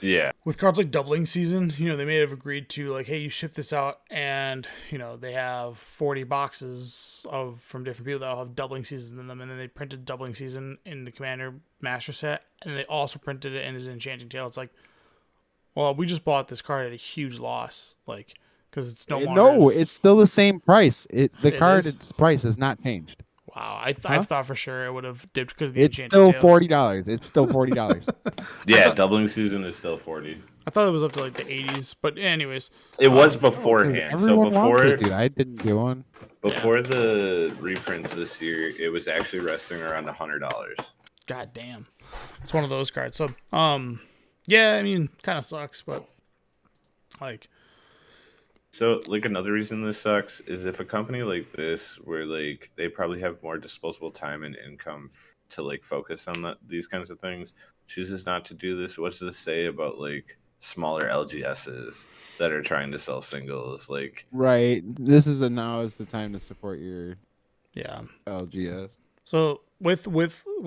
Yeah. With cards like Doubling Season, they may have agreed to like, hey, you ship this out, and they have 40 boxes from different people that all have Doubling Seasons in them, and then they printed Doubling Season in the Commander Master Set, and they also printed it in his Enchanting Tale. It's like, well, we just bought this card at a huge loss, like, because it's no longer. No, it's still the same price. The It card's is? price has not changed. Wow, I Huh? thought for sure it would have dipped because of the It's Enchanting still Tales. $40. It's still $40. Yeah, doubling season is still 40. I thought it was up to like the 80s, but anyways, It was beforehand. So Everyone wants it, before dude. I didn't do one. the reprints this year, it was actually resting around $100. god damn, it's one of those cards. So, yeah, I mean, kind of sucks, but like, So, like, another reason this sucks is if a company like this, where like they probably have more disposable time and income to like focus on these kinds of things, chooses not to do this. What's this say about like smaller LGSs that are trying to sell singles? Like, Right. Now is the time to support your yeah. LGS. So with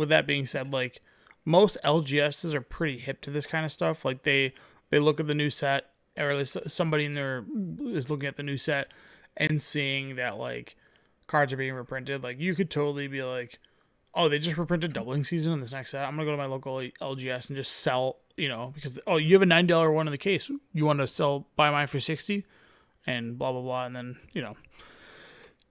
that being said, like most LGSs are pretty hip to this kind of stuff. Like they look at the new set, or at least somebody in there is looking at the new set and seeing that like cards are being reprinted. Like you could totally be like, oh, they just reprinted Doubling Season in this next set. I'm gonna go to my local LGS and just sell, because you have a $9 one in the case. You want to buy mine for $60, and blah blah blah, and then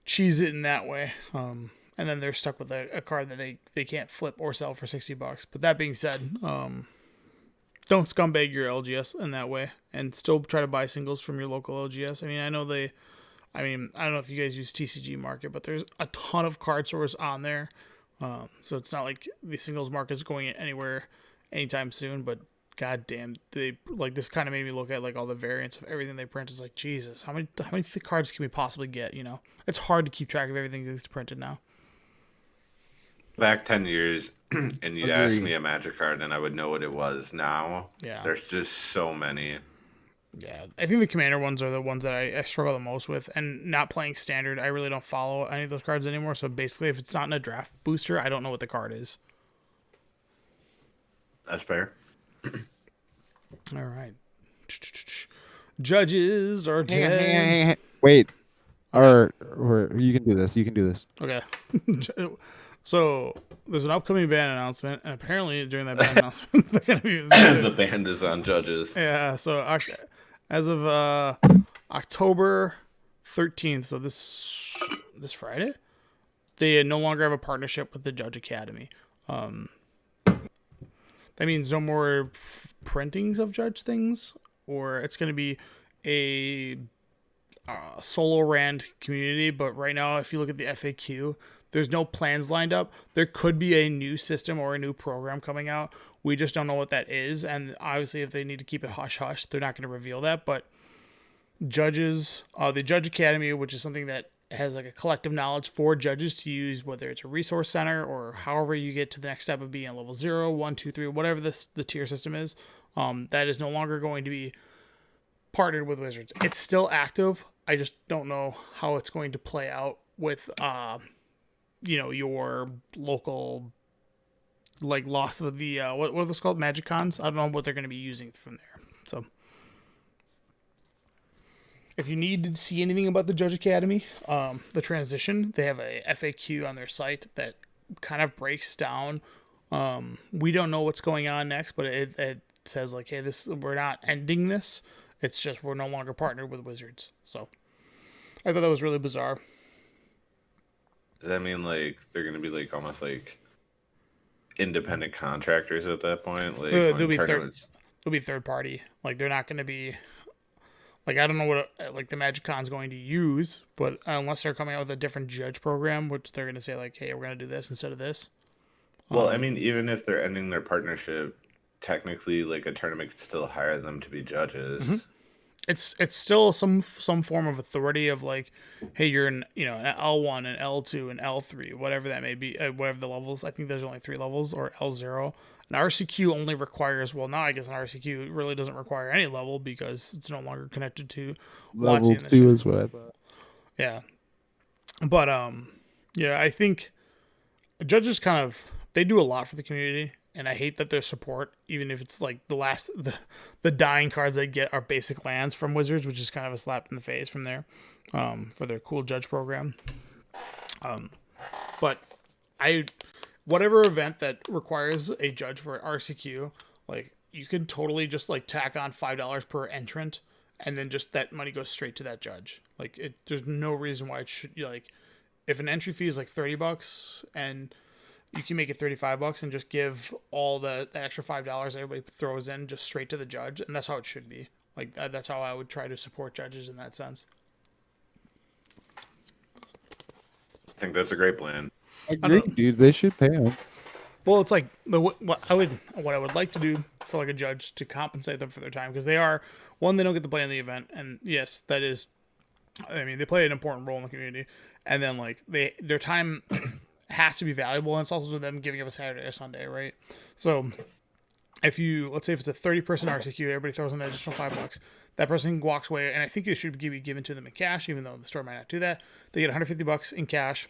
cheese it in that way. And then they're stuck with a card that they can't flip or sell for $60. But that being said, don't scumbag your LGS in that way, and still try to buy singles from your local LGS. I mean, I don't know if you guys use TCG Market, but there's a ton of card stores on there. So it's not like the singles market's going anywhere anytime soon, but goddamn, this kind of made me look at like all the variants of everything they print. It's like, Jesus, how many cards can we possibly get? It's hard to keep track of everything that's printed now. back 10 years, and you'd Agreed. ask me a Magic card, and I would know what it was. Now, Yeah. there's just so many. Yeah, I think the Commander ones are the ones that I struggle the most with, and not playing Standard, I really don't follow any of those cards anymore. So basically, if it's not in a draft booster, I don't know what the card is. That's fair. All right, judges are dead. Hang on. Wait. Or you can do this. You can do this. Okay, so there's an upcoming ban announcement, and apparently during that ban announcement, they're gonna be The band is on judges. yeah. So as of October 13th, so this Friday, they no longer have a partnership with the Judge Academy. That means no more printings of Judge things, or it's going to be a solo ran community. But right now, if you look at the FAQ, there's no plans lined up. There could be a new system or a new program coming out. We just don't know what that is. And obviously, if they need to keep it hush-hush, they're not going to reveal that. But judges, the Judge Academy, which is something that has like a collective knowledge for judges to use, whether it's a resource center or however you get to the next step of being level 0, 1, 2, 3, whatever the tier system is, that is no longer going to be partnered with Wizards. It's still active. I just don't know how it's going to play out with, your local, like, loss of the, what are those called? Magic Cons? I don't know what they're going to be using from there. So if you need to see anything about the Judge Academy, the transition, they have a FAQ on their site that kind of breaks down. We don't know what's going on next, but it says like, hey, we're not ending this. It's just we're no longer partnered with Wizards. So I thought that was really bizarre. Does that mean like they're gonna be like almost like independent contractors at that point? Like They'll be tournaments- They'll be third party. Like they're not going to be like, I don't know what like the Magic Con's going to use, but unless they're coming out with a different judge program, which they're going to say like, hey, we're going to do this instead of this. Well, I mean, even if they're ending their partnership, technically, like a tournament could still hire them to be judges. It's still some form of authority of like, hey, you're in an L1 and L2 and L3, whatever that may be, whatever the levels. I think there's only 3 levels, or L0. An RCQ only requires, well, now I guess an RCQ really doesn't require any level because it's no longer connected to Level watching the 2 show. is what I thought. Yeah, but yeah, I think judges they do a lot for the community. And I hate that their support, even if it's like the dying cards they get are basic lands from Wizards, which is kind of a slap in the face from there, for their cool judge program. But whatever event that requires a judge for RCQ, like you can totally just like tack on $5 per entrant, and then just that money goes straight to that judge. Like there's no reason why it should, like, if an entry fee is like $30 and you can make it $35 and just give all the extra $5 everybody throws in just straight to the judge, and that's how it should be. Like that's how I would try to support judges in that sense. I think that's a great plan. Agree, dude. They should pay them. Well, it's like what I would like to do for like a judge to compensate them for their time, because they don't get to play in the event, and yes, that is, I mean, they play an important role in the community, and then like their time has to be valuable, and it's also them giving up a Saturday or Sunday, right? So let's say if it's a 30-person RCQ, everybody throws in an additional $5. That person walks away, and I think it should be given to them in cash, even though the store might not do that. They get $150 in cash.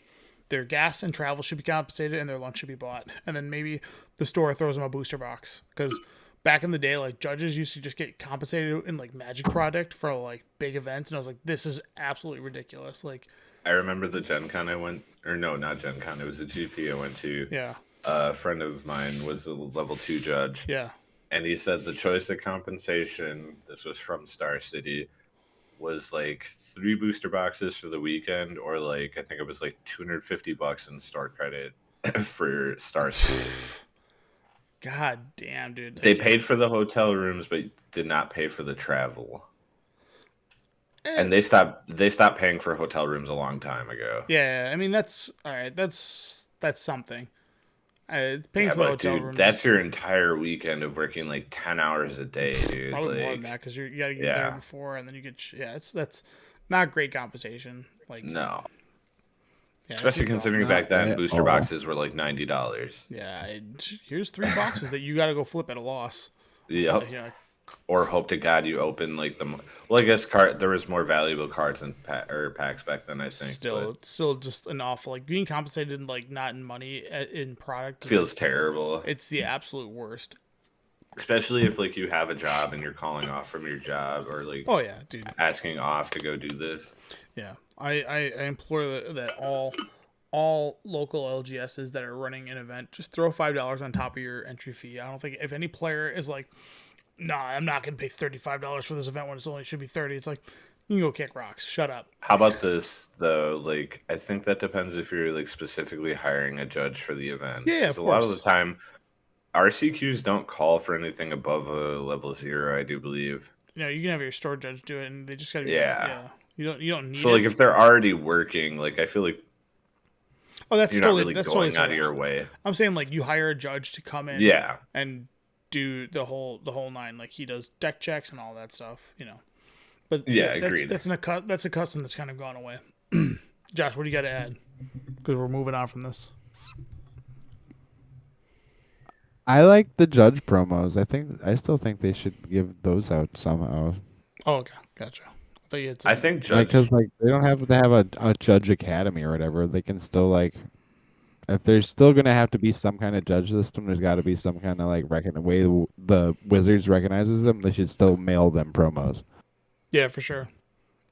Their gas and travel should be compensated, and their lunch should be bought. And then maybe the store throws them a booster box, because back in the day, like judges used to just get compensated in like Magic product for like big events, and I was like, this is absolutely ridiculous. Like, I remember the Gen Con I went, or no, not Gen Con, it was a GP I went to. yeah, A friend of mine was a level 2 judge. yeah. And he said the choice of compensation, this was from Star City, was like 3 booster boxes for the weekend, or like, I think it was like $250 in store credit for Star City. God damn, dude. They paid for the hotel rooms, but did not pay for the travel. And they stopped paying for hotel rooms a long time ago. Yeah, I mean, that's all right. That's something. Paying Yeah, for the but hotel dude, room. that's your entire weekend of working like 10 hours a day, dude. probably more Like, than that, because you got to get yeah. there before, and then you get that's not great compensation. Like, no. yeah, Especially it's a considering not back then at booster all. boxes were like $90. yeah. Here's 3 boxes that you got to go flip at a loss. Yep. You know, Or hope to God you open like the. Well, I guess there was more valuable cards and packs back then. I think it's still just an awful, like, being compensated like not in money, in product but is, feels like, terrible. it's the absolute worst. Especially if like you have a job and you're calling off from your job, or like Oh yeah, dude. asking off to go do this. Yeah, I implore that all local LGSs that are running an event, just throw $5 on top of your entry fee. I don't think if any player is like, nah, I'm not gonna pay $35 for this event when it should be 30. It's like, you can go kick rocks. Shut up. How about this though? Like, I think that depends if you're like specifically hiring a judge for the event. Yeah, 'Cause of a lot of the course. time, RCQs don't call for anything above a level 0, I do believe. You know, you can have your store judge do it, and they just gotta be Yeah. You don't need So it. like, if they're already working, like I feel like Oh, that's you're totally not really that's going totally out of your way. I'm saying like you hire a judge to come in, Yeah. and do the whole nine. Like he does deck checks and all that stuff, you know. But Yeah, that's, agreed. That's a custom that's kind of gone away. Josh, what do you got to add? Because we're moving on from this. I like the judge promos. I still think they should give those out somehow. Oh, okay, gotcha. I thought you had I some- think Like, judge. cause like they don't have to have a judge academy or whatever. They can still like If there's still gonna have to be some kind of judge system, there's got to be some kind of like way the Wizards recognizes them. They should still mail them promos. Yeah, for sure.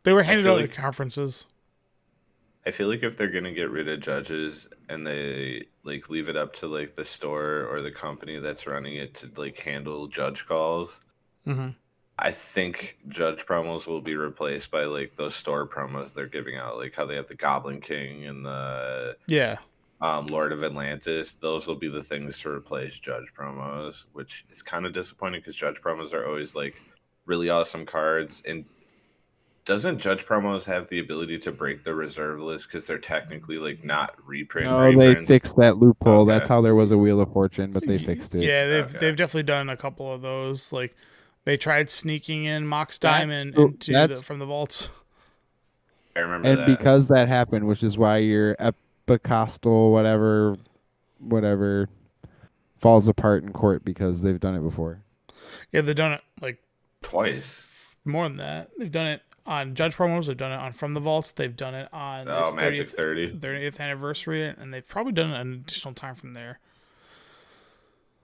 They were handed feel out like- at conferences. I feel like if they're gonna get rid of judges and they like leave it up to like the store or the company that's running it to like handle judge calls, Mm-hmm. I think judge promos will be replaced by like those store promos they're giving out, like how they have the Goblin King and the Yeah. Lord of Atlantis. Those will be the things to replace judge promos, which is kind of disappointing because judge promos are always like really awesome cards. And doesn't judge promos have the ability to break the reserve list because they're technically like not reprint? No, they reprints? fixed that loophole. Okay. That's how there was a Wheel of Fortune, but they fixed it. Yeah, Okay. they've definitely done a couple of those. Like they tried sneaking in Mox That's Diamond so- into that's- from the vaults. I remember And that. because that happened, which is why your epicostal whatever falls apart in court because they've done it before. Yeah, they've done it like Twice. more than that. They've done it on Judge promos. They've done it on From the Vaults. They've done it on Oh, this Magic 30. 30th anniversary, and they've probably done it an additional time from there.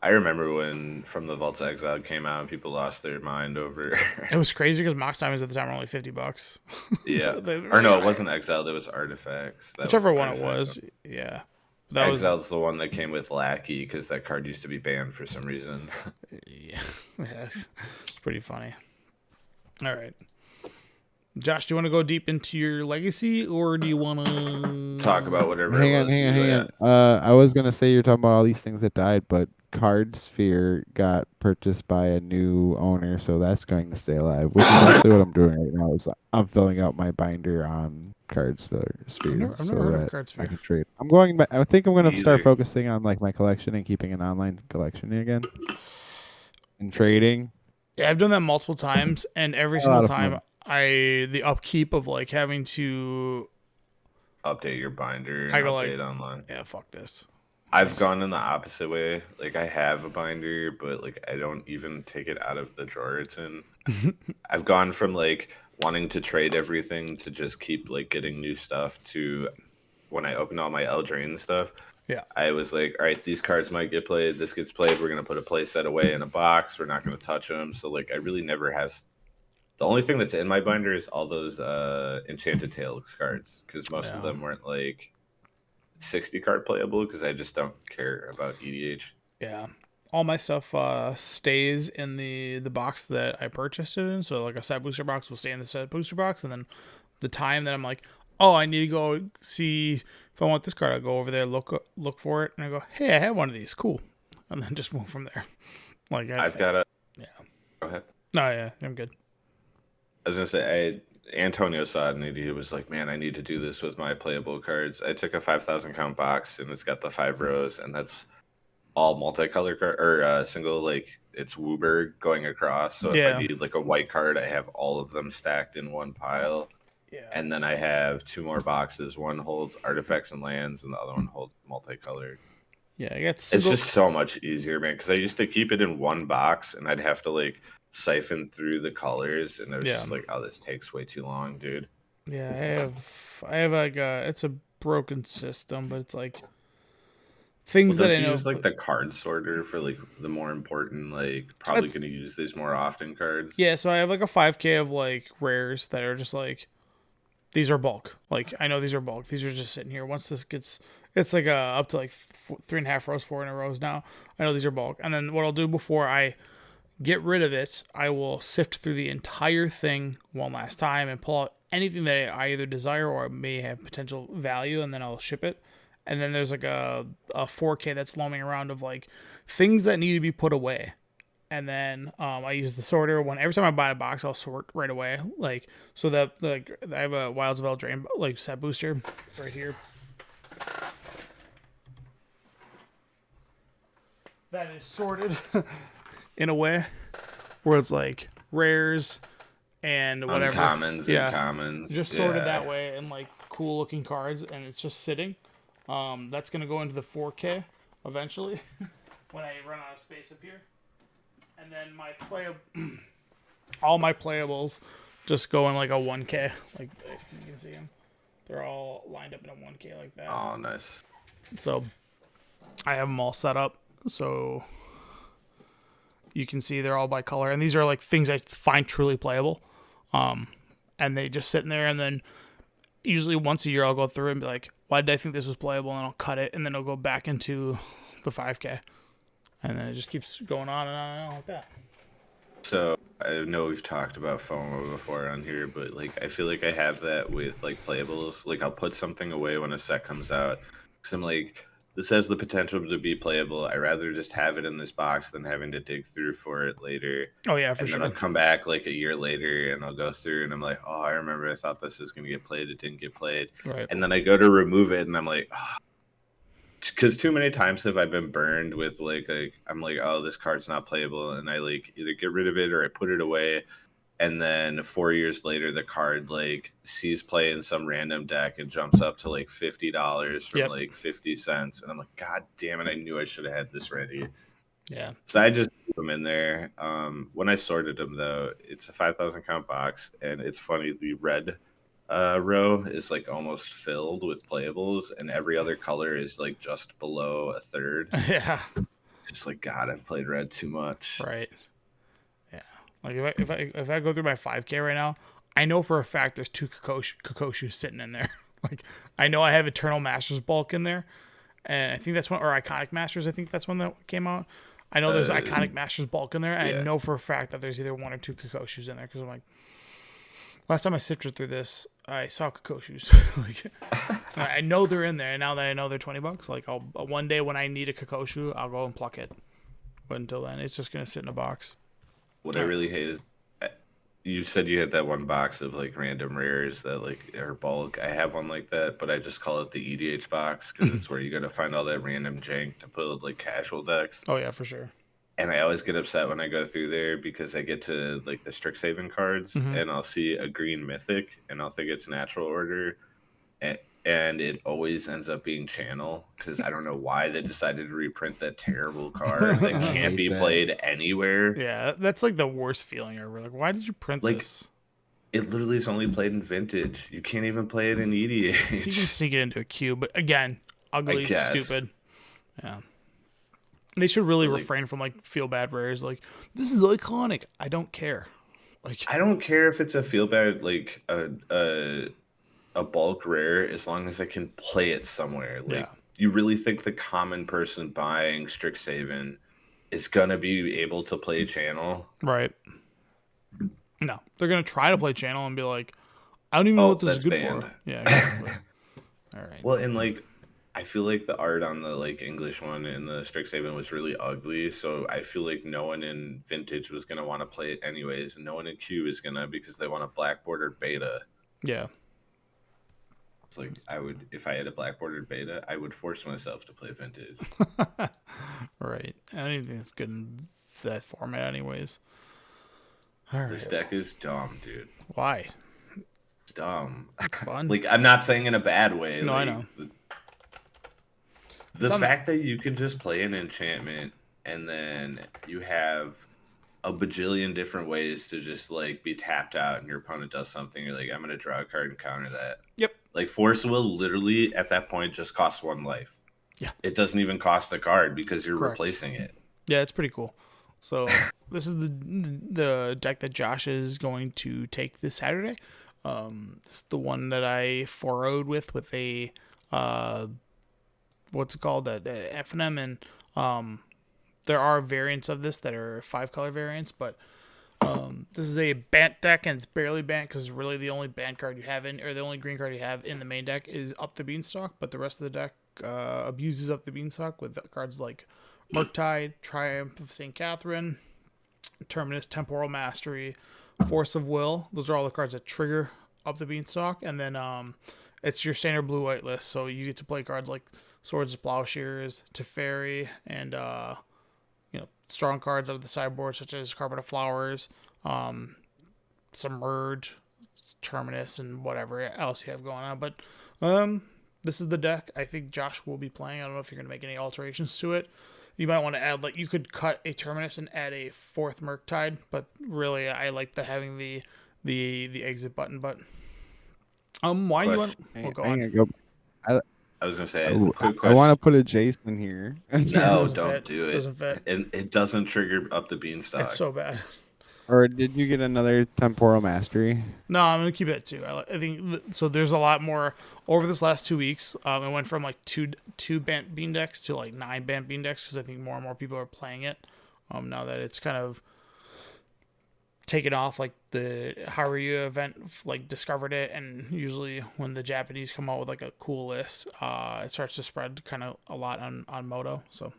I remember when From the Vaults Exiled came out and people lost their mind over. It was crazy because Mox Diamonds at the time were only $50. Yeah. They- Or no, it wasn't Exiled. It was Artifacts. That Whichever was one it Artifacts. was. Yeah. That was Exiled's the one that came with Lackey because that card used to be banned for some reason. yeah. Yes. It's pretty funny. All right. Josh, do you want to go deep into your legacy or do you want to Talk about whatever. Hang it on, was hang on, you hang had. on. I was gonna say you're talking about all these things that died, but Card Sphere got purchased by a new owner, so that's going to stay alive. Which is actually what I'm doing right now. Is I'm filling out my binder on Card Sphere, I've never so heard of that Card I Sphere. can trade. I'm going back. I think I'm going to Me start either. focusing on like my collection and keeping an online collection again, and trading. Yeah, I've done that multiple times, and every A single lot of time fun. the upkeep of like having to Update your binder and I go like- update online. yeah, fuck this. I've gone in the opposite way. Like I have a binder, but like I don't even take it out of the drawer it's in. I've gone from like wanting to trade everything to just keep like getting new stuff to when I open all my Eldraine stuff. Yeah. I was like, all right, these cards might get played. This gets played. We're gonna put a play set away in a box. We're not gonna touch them. So like, I really never have. The only thing that's in my binder is all those Enchanted Tales cards because most of Yeah. them weren't like 60 card playable because I just don't care about EDH. Yeah. All my stuff stays in the box that I purchased it in. So like a set booster box will stay in the set booster box, and then the time that I'm like, oh, I need to go see if I want this card, I'll go over there, look for it, and I go, hey, I have one of these, cool, and then just move from there. Like I've got a. yeah. Go ahead. No, yeah, I'm good. I was gonna say, Antonio saw it and he was like, "Man, I need to do this with my playable cards." I took a 5,000 count box and it's got the 5 rows, and that's all multicolor card or single. Like it's Wooburg going across. So if Yeah. I need like a white card, I have all of them stacked in one pile, Yeah. and then I have 2 more boxes. One holds artifacts and lands, and the other one holds multicolored. Yeah, I got It's single. just so much easier, man. Because I used to keep it in one box, and I'd have to like siphon through the colors, and it was Yeah. just like, oh, this takes way too long, dude. Yeah, I have like it's a broken system, but it's like things Well, that don't I you know. use like the card sorter for like the more important, like probably That's- going to use these more often cards? Yeah, so I have like a 5K of like rares that are just like these are bulk. Like I know these are bulk. These are just sitting here. Once this gets, it's like up to like 3.5 rows, 4 in a rows now. I know these are bulk. And then what I'll do before I get rid of it, I will sift through the entire thing one last time and pull out anything that I either desire or may have potential value, and then I'll ship it. And then there's like a 4K that's looming around of like things that need to be put away. And then I use the sorter when every time I buy a box, I'll sort right away. Like so that like I have a Wilds of Eldraine like set booster right here. That is sorted in a way where it's like rares and whatever. Uncommons Yeah. and commons. Just sorted Yeah. that way and like cool looking cards, and it's just sitting. That's gonna go into the 4K eventually when I run out of space up here. And then my all my playables just go in like a 1K. Like if you can see them, they're all lined up in a 1K like that. Oh, nice. So I have them all set up so you can see they're all by color, and these are like things I find truly playable. And they just sit in there, and then usually once a year I'll go through and be like, why did I think this was playable? And I'll cut it, and then I'll go back into the 5K. And then it just keeps going on and on and on like that. So I know we've talked about FOMO before on here, but like I feel like I have that with like playables. Like I'll put something away when a set comes out. Cause I'm like, this has the potential to be playable. I rather just have it in this box than having to dig through for it later. Oh yeah, for And sure. then I'll come back like a year later and I'll go through and I'm like, oh, I remember I thought this was gonna get played. It didn't get played. Right. And then I go to remove it and I'm like, oh. Because too many times have I been burned with like I'm like, oh, this card's not playable, and I like either get rid of it or I put it away, and then 4 years later the card like sees play in some random deck and jumps up to like $50 from like 50 cents, and I'm like, god damn it, I knew I should have had this ready. Yeah. So I just put them in there. When I sorted them though, it's a 5,000 count box, and it's funny, the red row is like almost filled with playables, and every other color is like just below a third. Yeah. Just like, god, I've played red too much. Right. Yeah. Like if I go through my 5K right now, I know for a fact there's 2 Kokoshus sitting in there. Like I know I have Eternal Masters bulk in there, and I think that's one, or Iconic Masters. I think that's one that came out. I know there's Iconic Masters bulk in there, and I know for a fact that there's either 1 or 2 Kokoshus in there, because I'm like, last time I sifted through this, I saw Kokoshus. Like, I know they're in there, and now that I know they're $20, like I'll one day when I need a Kokoshu, I'll go and pluck it. But until then, it's just gonna sit in a box. What I really hate is, you said you had that one box of like random rares that like are bulk. I have one like that, but I just call it the EDH box because it's where you got to find all that random jank to put like casual decks. Oh yeah, for sure. And I always get upset when I go through there because I get to like the Strixhaven cards and I'll see a green mythic and I'll think it's natural order, and it always ends up being channel because I don't know why they decided to reprint that terrible card that can't be played anywhere. Yeah, that's like the worst feeling ever. Like, why did you print this? It literally is only played in Vintage. You can't even play it in EDH. You can sneak it into a queue, but again, ugly, stupid. Yeah. They should really refrain from like feel bad rares. Like, this is iconic. I don't care. Like, I don't care if it's a feel bad like a bulk rare as long as I can play it somewhere. Like, you really think the common person buying Strixhaven is gonna be able to play channel? Right. No, they're gonna try to play channel and be like, I don't even know what this is good for. Yeah. Exactly. All right. Well, and like, I feel like the art on the like English one in the Strixhaven was really ugly, so I feel like no one in Vintage was gonna want to play it anyways, and no one in Q is gonna, because they want a black bordered beta. Yeah. It's like, I would, if I had a black bordered beta, I would force myself to play Vintage. Right. Anything that's good in that format, anyways. All right. This deck is dumb, dude. Why? It's dumb. It's fun. Like, I'm not saying in a bad way. No, like, I know. The fact that you can just play an enchantment and then you have a bajillion different ways to just like be tapped out and your opponent does something, you're like, I'm gonna draw a card and counter that. Yep. Like, Force of Will literally at that point just costs 1 life. Yeah. It doesn't even cost the card because you're Correct. replacing it. Yeah, it's pretty cool. So this is the deck that Josh is going to take this Saturday. It's the one that I 4-0'd with a what's it called, FNM, and there are variants of this that are 5-color variants, but this is a Bant deck, and it's barely Bant because really the only Bant card you have in, or the only green card you have in the main deck is Up the Beanstalk, but the rest of the deck abuses Up the Beanstalk with cards like Murktide, Triumph of St. Catherine, Terminus, Temporal Mastery, Force of Will. Those are all the cards that trigger Up the Beanstalk, and then it's your standard blue-white list, so you get to play cards like Swords of Plowshares, Teferi, and strong cards out of the sideboard such as Carpet of Flowers, Submerge, Terminus, and whatever else you have going on. But this is the deck I think Josh will be playing. I don't know if you're going to make any alterations to it. You might want to add, like, you could cut a Terminus and add a 4th Murktide, but really I like having the exit button. But why do you want? Go on. I was gonna say, Ooh, quick I want question. to put a Jason here. No, Doesn't don't fit. do it. Doesn't fit. And it doesn't trigger up the beanstalk. It's so bad. Or did you get another temporal mastery? No, I'm gonna keep it at 2. I think so. There's a lot more over this last 2 weeks. It went from like two Bant Bean decks to like 9 Bant Bean decks because I think more and more people are playing it. Now that it's kind of taken off, like the Haruyu event like discovered it, and usually when the Japanese come out with like a cool list, it starts to spread kind of a lot on Moto. So,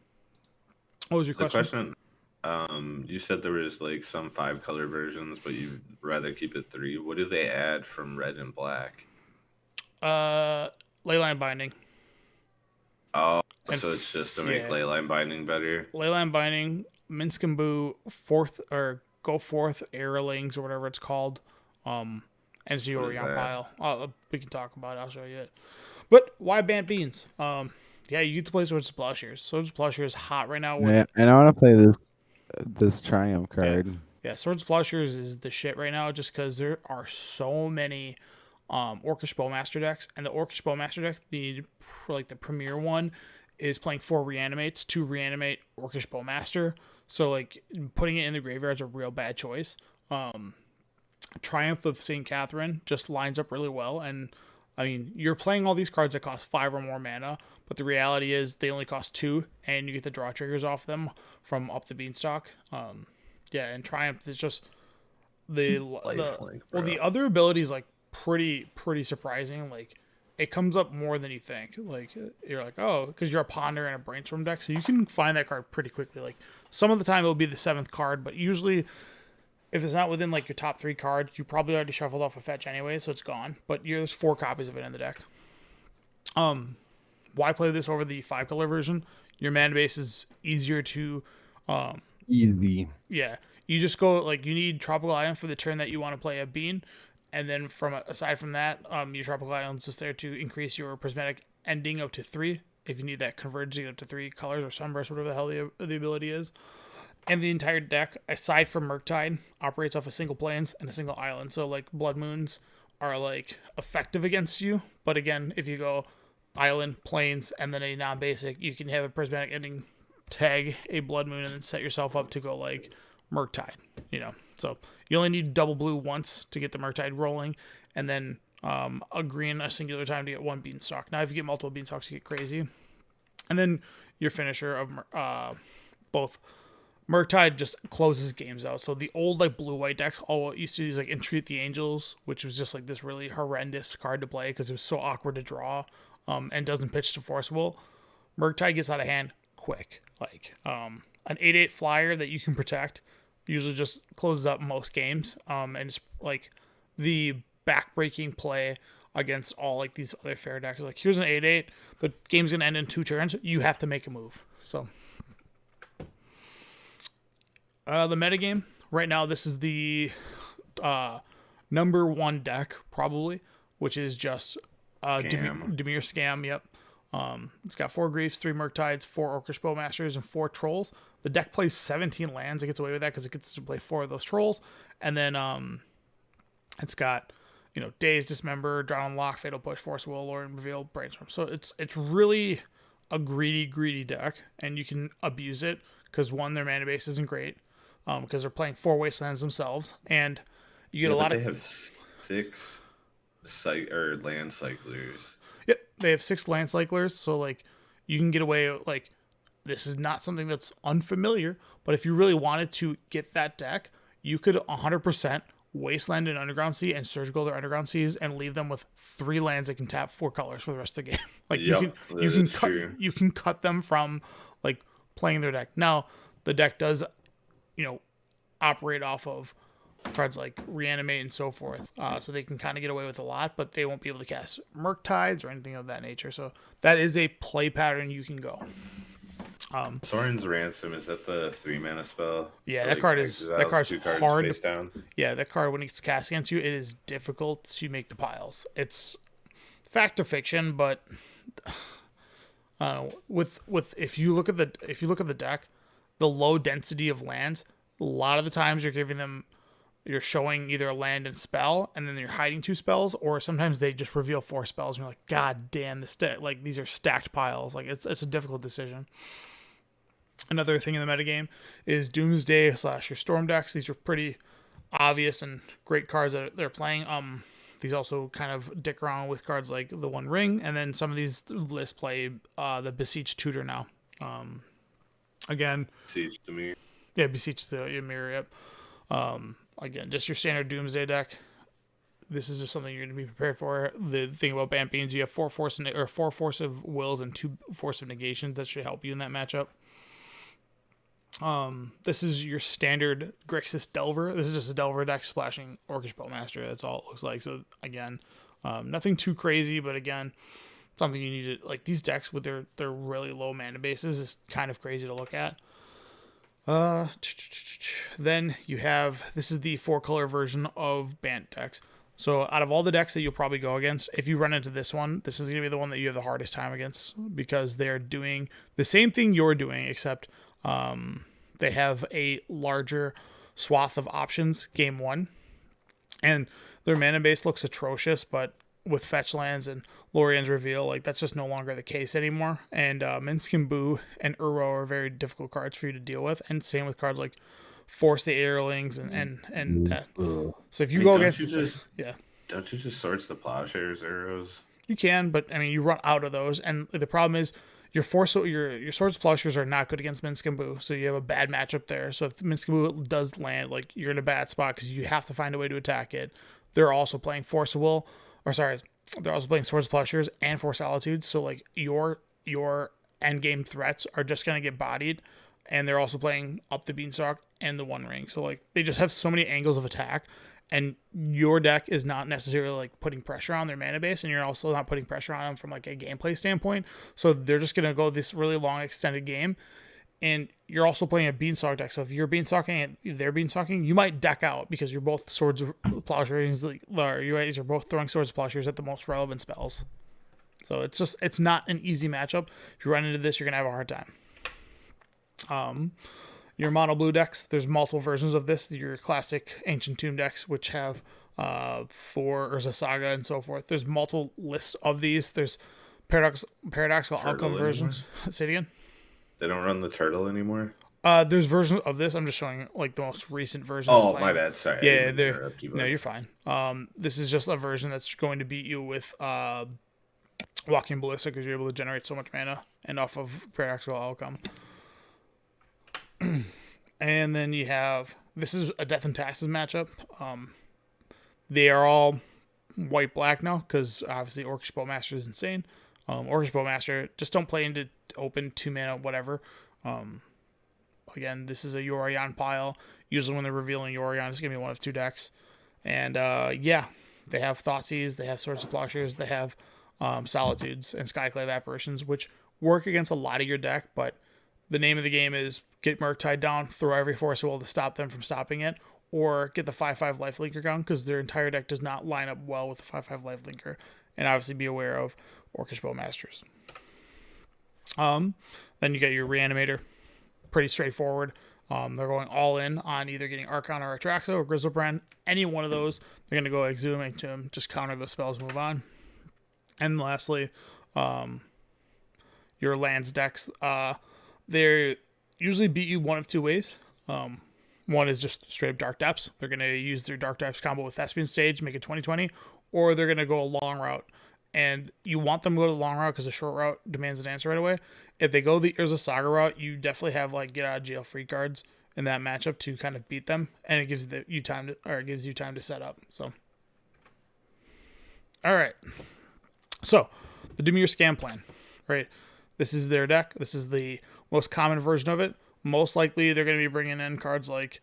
what was your The question? you said there was like some 5-color versions, but you'd rather keep it 3. What do they add from red and black? Leyline Binding. Oh, And so it's just to make yeah. leyline binding better. Leyline Binding, Minsk and Boo, fourth or go forth, Airlings or whatever it's called, and Ziori What is on that? pile. We can talk about it. I'll show you it. But why Bant Beans? Yeah, you get to play Swords of Plowshares. Swords of Plowshares is hot right now. Yeah, and I want to play this Triumph card. Yeah, Swords of Plowshares is the shit right now just because there are so many Orcish Bowmaster decks. And the Orcish Bowmaster deck, the premier one, is playing 4 Reanimates to reanimate Orcish Bowmaster. So, like, putting it in the graveyard is a real bad choice. Triumph of St. Catherine just lines up really well. And, I mean, you're playing all these cards that cost 5 or more mana, but the reality is they only cost 2, and you get the draw triggers off them from up the beanstalk. Yeah, and Triumph is just the Lifelink, well, bro. the other ability is like pretty surprising. Like, it comes up more than you think. Like, you're like, oh, because you're a Ponder and a Brainstorm deck, so you can find that card pretty quickly. Like, some of the time it'll be the 7th card, but usually if it's not within like your top 3 cards, you probably already shuffled off a fetch anyway, so it's gone. But there's 4 copies of it in the deck. Why play this over the 5-color version? Your mana base is easier to Easy. yeah, you just go like you need Tropical Island for the turn that you want to play a Bean, and then aside from that, your Tropical Island's just there to increase your Prismatic Ending up to 3 if you need that converging up to 3 colors or Sunburst, whatever the hell the ability is. And the entire deck, aside from Murktide, operates off a single plains and a single island. So like Blood Moons are like effective against you, but again, if you go island, plains, and then a non-basic, you can have a Prismatic Ending, tag a Blood Moon, and then set yourself up to go like Murktide, So you only need double blue once to get the Murktide rolling, and then a green a singular time to get 1 Beanstalk. Now if you get multiple Beanstalks, you get crazy. And then your finisher of both Murktide just closes games out. So the old like blue-white decks all used to use like Entreat the Angels, which was just like this really horrendous card to play because it was so awkward to draw and doesn't pitch to Forcible. Murktide gets out of hand quick. Like an 8/8 flyer that you can protect usually just closes up most games. And it's like the backbreaking play against all like these other fair decks. Like here's an 8/8, the game's gonna end in 2 turns. You have to make a move. So the metagame right now, this is the number 1 deck probably, which is just Dimir Scam. Yep. It's got 4 Griefs, 3 Murktides, 4 Orcish Bowmasters, and 4 Trolls. The deck plays 17 lands. It gets away with that because it gets to play 4 of those Trolls. And then it's got, Daze, Dismember, Drown Unlock, Fatal Push, Force Will, Lord, Reveal, Brainstorm. So it's really a greedy deck, and you can abuse it because, 1, their mana base isn't great because they're playing 4 Wastelands themselves, and you get a lot They of... have 6 land cyclers. Yep, they have 6 land cyclers, so like you can get away like this is not something that's unfamiliar, but if you really wanted to get that deck, you could 100% Wasteland and Underground Sea and Surgical their Underground Seas and leave them with 3 lands that can tap 4 colors for the rest of the game. Like you can cut them from like playing their deck. Now the deck does operate off of cards like Reanimate and so forth, so they can kind of get away with a lot, but they won't be able to cast Murktides or anything of that nature. So that is a play pattern you can go. Sorin's Ransom, is that the 3-mana spell? Yeah, Or, that card's 2 cards hard. face down? Yeah, that card when it's cast against you, it is difficult to make the piles. It's fact or fiction, but if you look at the deck, the low density of lands, a lot of the times you're giving them you're showing either a land and spell, and then you're hiding 2 spells, or sometimes they just reveal 4 spells, and you're like, God damn, like these are stacked piles. Like it's a difficult decision. Another thing in the metagame is Doomsday / your Storm decks. These are pretty obvious and great cards that they're playing. These also kind of dick around with cards like the One Ring, and then some of these lists play the Beseech Tutor now. Again, Beseech the Mirror. Yeah, Beseech the Mirror. Yep. Again, just your standard Doomsday deck. This is just something you're going to be prepared for. The thing about Bant Beans, you have 4 Force of Wills and 2 Force of Negations that should help you in that matchup. This is your standard Grixis Delver. This is just a Delver deck splashing Orcish Bowmaster. That's all it looks like. So again, nothing too crazy, but again, something you need to, like, these decks with their really low mana bases is kind of crazy to look at. Then you have, this is the 4-color version of Bant decks. So out of all the decks that you'll probably go against, if you run into this one, this is going to be the one that you have the hardest time against, because they're doing the same thing you're doing, except they have a larger swath of options game 1. And their mana base looks atrocious, but with fetch lands and Lorien's Reveal, like, that's just no longer the case anymore. And Minsc and Boo and Uro are very difficult cards for you to deal with, and same with cards like Force the Airlings and that. So if you go against, don't you just Swords to Plowshares arrows? You can, but I mean, you run out of those, and the problem is your Swords to Plowshares are not good against Minsc and Boo, so you have a bad matchup there. So if Minsc and Boo does land, like, you're in a bad spot because you have to find a way to attack it. They're also playing Force of Will. They're also playing Swords to Plowshares and Force Solitude, so like your end game threats are just gonna get bodied, and they're also playing Up the Beanstalk and the One Ring. So like they just have so many angles of attack, and your deck is not necessarily like putting pressure on their mana base, and you're also not putting pressure on them from like a gameplay standpoint. So they're just gonna go this really long extended game. And you're also playing a Beanstalk deck, so if you're Beanstalking and they're Beanstalking, you might deck out because you're both Swords of Plowshares, or you guys are both throwing Swords of Plowshares at the most relevant spells. So it's not an easy matchup. If you run into this, you're going to have a hard time. Your mono blue decks, there's multiple versions of this. Your classic Ancient Tomb decks, which have 4 Urza Saga and so forth. There's multiple lists of these. There's paradoxical outcome versions. Say it again. They don't run the turtle anymore? There's versions of this. I'm just showing like the most recent versions. Oh, my bad. Sorry. Yeah, no, you're fine. This is just a version that's going to beat you with Walking Ballista, because you're able to generate so much mana and off of Paradoxical Outcome. And then you have, this is a Death and Taxes matchup. They are all white-black now, because obviously Orcish Bowmaster is insane. Orcish Bowmaster, just don't play into open 2 mana, whatever. Again, this is a Yorion pile. Usually when they're revealing Yorion, it's going to be one of 2 decks. And yeah, they have Thoughtseize, they have Swords to Plowshares, they have Solitudes and Skyclave Apparitions, which work against a lot of your deck, but the name of the game is get Murktide down, throw every Force of Will to stop them from stopping it, or get the 5/5 Lifelinker down, because their entire deck does not line up well with the 5/5 Lifelinker. And obviously be aware of Orcish Bowmasters. Then you get your Reanimator. Pretty straightforward. They're going all in on either getting Archon or Atraxa or Griselbrand. Any one of those, they're going to go Exhuming to him, just counter the spells, move on. And lastly, your lands decks. They usually beat you one of 2 ways. One is just straight up Dark Depths. They're going to use their Dark Depths combo with Thespian Stage, make it 20/20, or they're going to go a long route. And you want them to go to the long route because the short route demands an answer right away. If they go the Urza Saga route, you definitely have like get out of jail free cards in that matchup to kind of beat them, and it gives you time to set up. So, all right. So, the Dimir Scam Plan, right? This is their deck. This is the most common version of it. Most likely, they're going to be bringing in cards like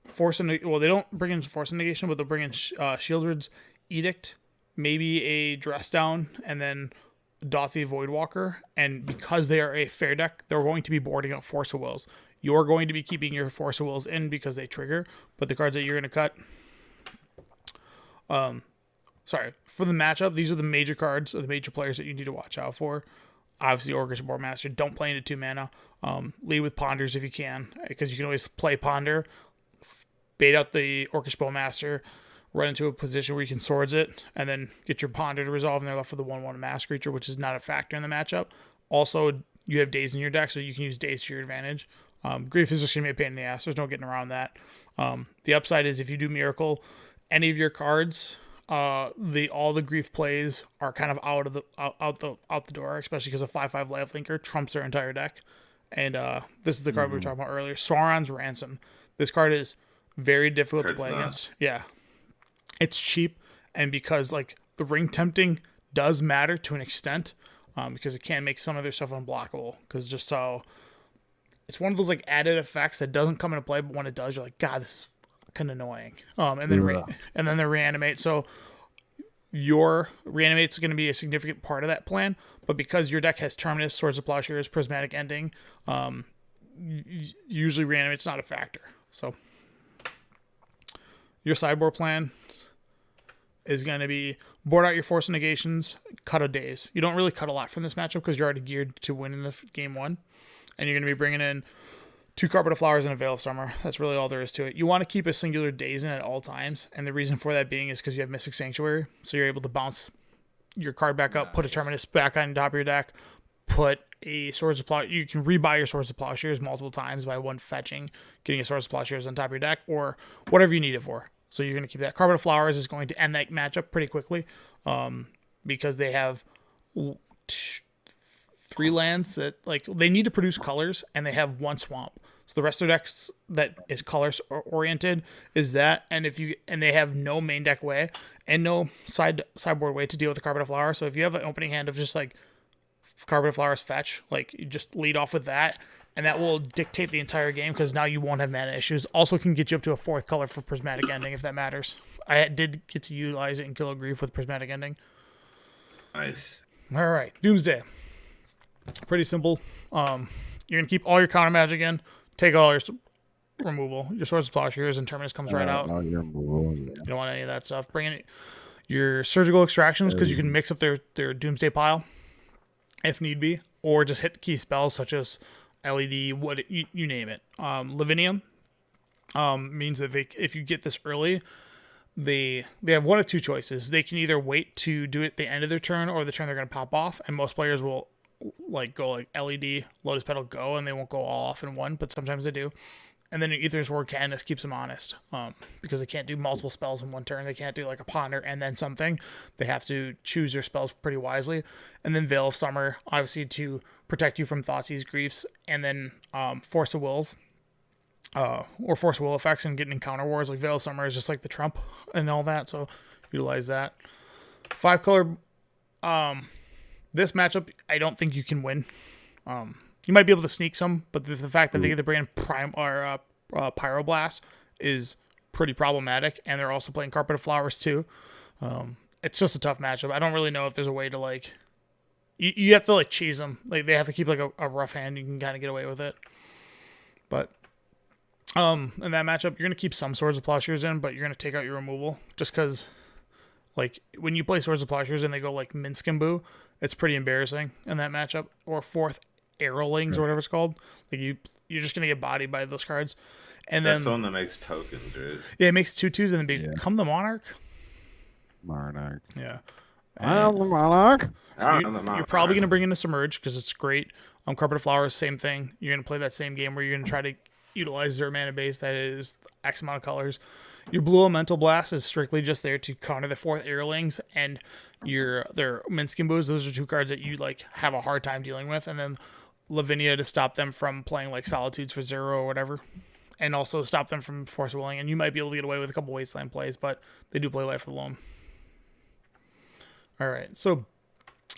Force and, well, they don't bring in Force and Negation, but they'll bring in Shieldred's Edict, maybe a Dress Down, and then Dauthi Voidwalker. And because they are a fair deck, they're going to be boarding up Force of Wills. You're going to be keeping your Force of Wills in because they trigger, but the cards that you're going to cut, for the matchup, these are the major cards or the major players that you need to watch out for. obviously Orchestrable Master. Don't play into 2 mana. Lead with Ponders if you can, because you can always play Ponder, bait out the Orchestrable Master, run into a position where you can Swords it, and then get your Ponder to resolve, and they're left with a 1/1 Mass Creature, which is not a factor in the matchup. Also, you have Daze in your deck, so you can use Daze to your advantage. Grief is just going to be a pain in the ass. There's no getting around that. The upside is if you do Miracle, any of your cards, all the Grief plays are kind of out the door, especially because a 5/5 Lifelinker trumps their entire deck. And this is the card we were talking about earlier, Sauron's Ransom. This card is very difficult to play against. Yeah, it's cheap, and because like the ring tempting does matter to an extent, because it can make some of their stuff unblockable. Because just so it's one of those like added effects that doesn't come into play, but when it does, you're like, God, this is kind of annoying. And then they reanimate. So your reanimate's going to be a significant part of that plan. But because your deck has Terminus, Swords of Plowshares, Prismatic Ending, usually reanimate's not a factor. So your sideboard plan is going to be board out your Force Negations, cut a Daze. You don't really cut a lot from this matchup because you're already geared to win in the game 1. And you're going to be bringing in 2 Carpet of Flowers and a Veil of Summer. That's really all there is to it. You want to keep a singular Daze in at all times. And the reason for that being is because you have Mystic Sanctuary. So you're able to bounce your card back up, put a Terminus back on top of your deck, put a Swords of Plowshares. You can rebuy your Swords of Plowshares multiple times by one fetching, getting a Swords of Plowshares on top of your deck, or whatever you need it for. So you're going to keep that. Carpet of Flowers is going to end that matchup pretty quickly, because they have 3 lands that like they need to produce colors, and they have 1 swamp. So the rest of their decks that is colors oriented is that, and they have no main deck way and no sideboard way to deal with the Carpet of Flowers. So if you have an opening hand of just like Carpet of Flowers fetch, like you just lead off with that, and that will dictate the entire game because now you won't have mana issues. Also can get you up to a 4th color for Prismatic Ending if that matters. I did get to utilize it in Kill a Grief with Prismatic Ending. Nice. All right, Doomsday. Pretty simple. You're gonna keep all your counter magic in, take all your removal, your Swords of Plowshares, and Terminus comes right out. You don't want any of that stuff. Bring in your Surgical Extractions because you can mix up their Doomsday pile if need be, or just hit key spells such as LED, you name it. Lavinium means that if you get this early, they have one of 2 choices. They can either wait to do it at the end of their turn or the turn they're going to pop off, and most players will go LED, Lotus Petal, go, and they won't go all off in one, but sometimes they do. And then Aether's Word Cadness keeps them honest, because they can't do multiple spells in one turn. They can't do like a Ponder and then something. They have to choose their spells pretty wisely. And then Veil of Summer, obviously to protect you from Thoughtseize, Griefs, and then Force of Wills, or Force of Will effects and getting in counter wars. Like Veil of Summer is just like the trump and all that, so utilize that. 5 color. This matchup, I don't think you can win. You might be able to sneak some, but the fact that they get to bring in Pyroblast is pretty problematic, and they're also playing Carpet of Flowers too. It's just a tough matchup. I don't really know if there's a way to like. You have to like cheese them. Like they have to keep like a rough hand. You can kind of get away with it. But in that matchup, you're gonna keep some Swords of Plowshares in, but you're gonna take out your removal just because. Like when you play Swords of Plowshares and they go like Minskimbu, it's pretty embarrassing in that matchup. Or 4th Arrowlings or whatever it's called. Like you're just gonna get bodied by those cards. And That's then the one that makes tokens, right? Yeah, it makes 2/2s and then become the Monarch. Yeah. I'm the Monarch. You're probably gonna bring in a Submerge because it's great. Carpet of Flowers, same thing. You're gonna play that same game where you're gonna try to utilize their mana base that is X amount of colors. Your Blue Elemental Blast is strictly just there to counter the 4th Airlings and their Minskimboos. Those are 2 cards that you like have a hard time dealing with, and then Lavinia to stop them from playing like Solitudes for 0 or whatever, and also stop them from Force Willing. And you might be able to get away with a couple Wasteland plays, but they do play Life of the Loam. All right, so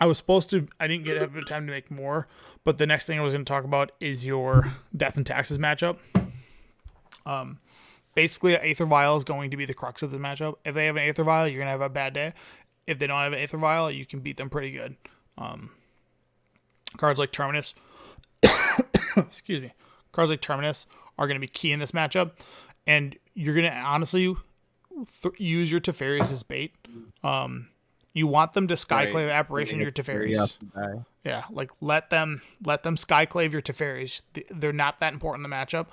I didn't get have time to make more, but the next thing I was going to talk about is your Death and Taxes matchup. Basically, an Aether Vial is going to be the crux of the matchup. If they have an Aether Vial, you're going to have a bad day. If they don't have an Aether Vial, you can beat them pretty good. Cards like Terminus, excuse me, cards like Terminus are going to be key in this matchup, and you're going to honestly use your Teferi's as bait. You want them to Right. Skyclave Apparition your Teferis. Yeah, like let them Skyclave your Teferis. They're not that important in the matchup.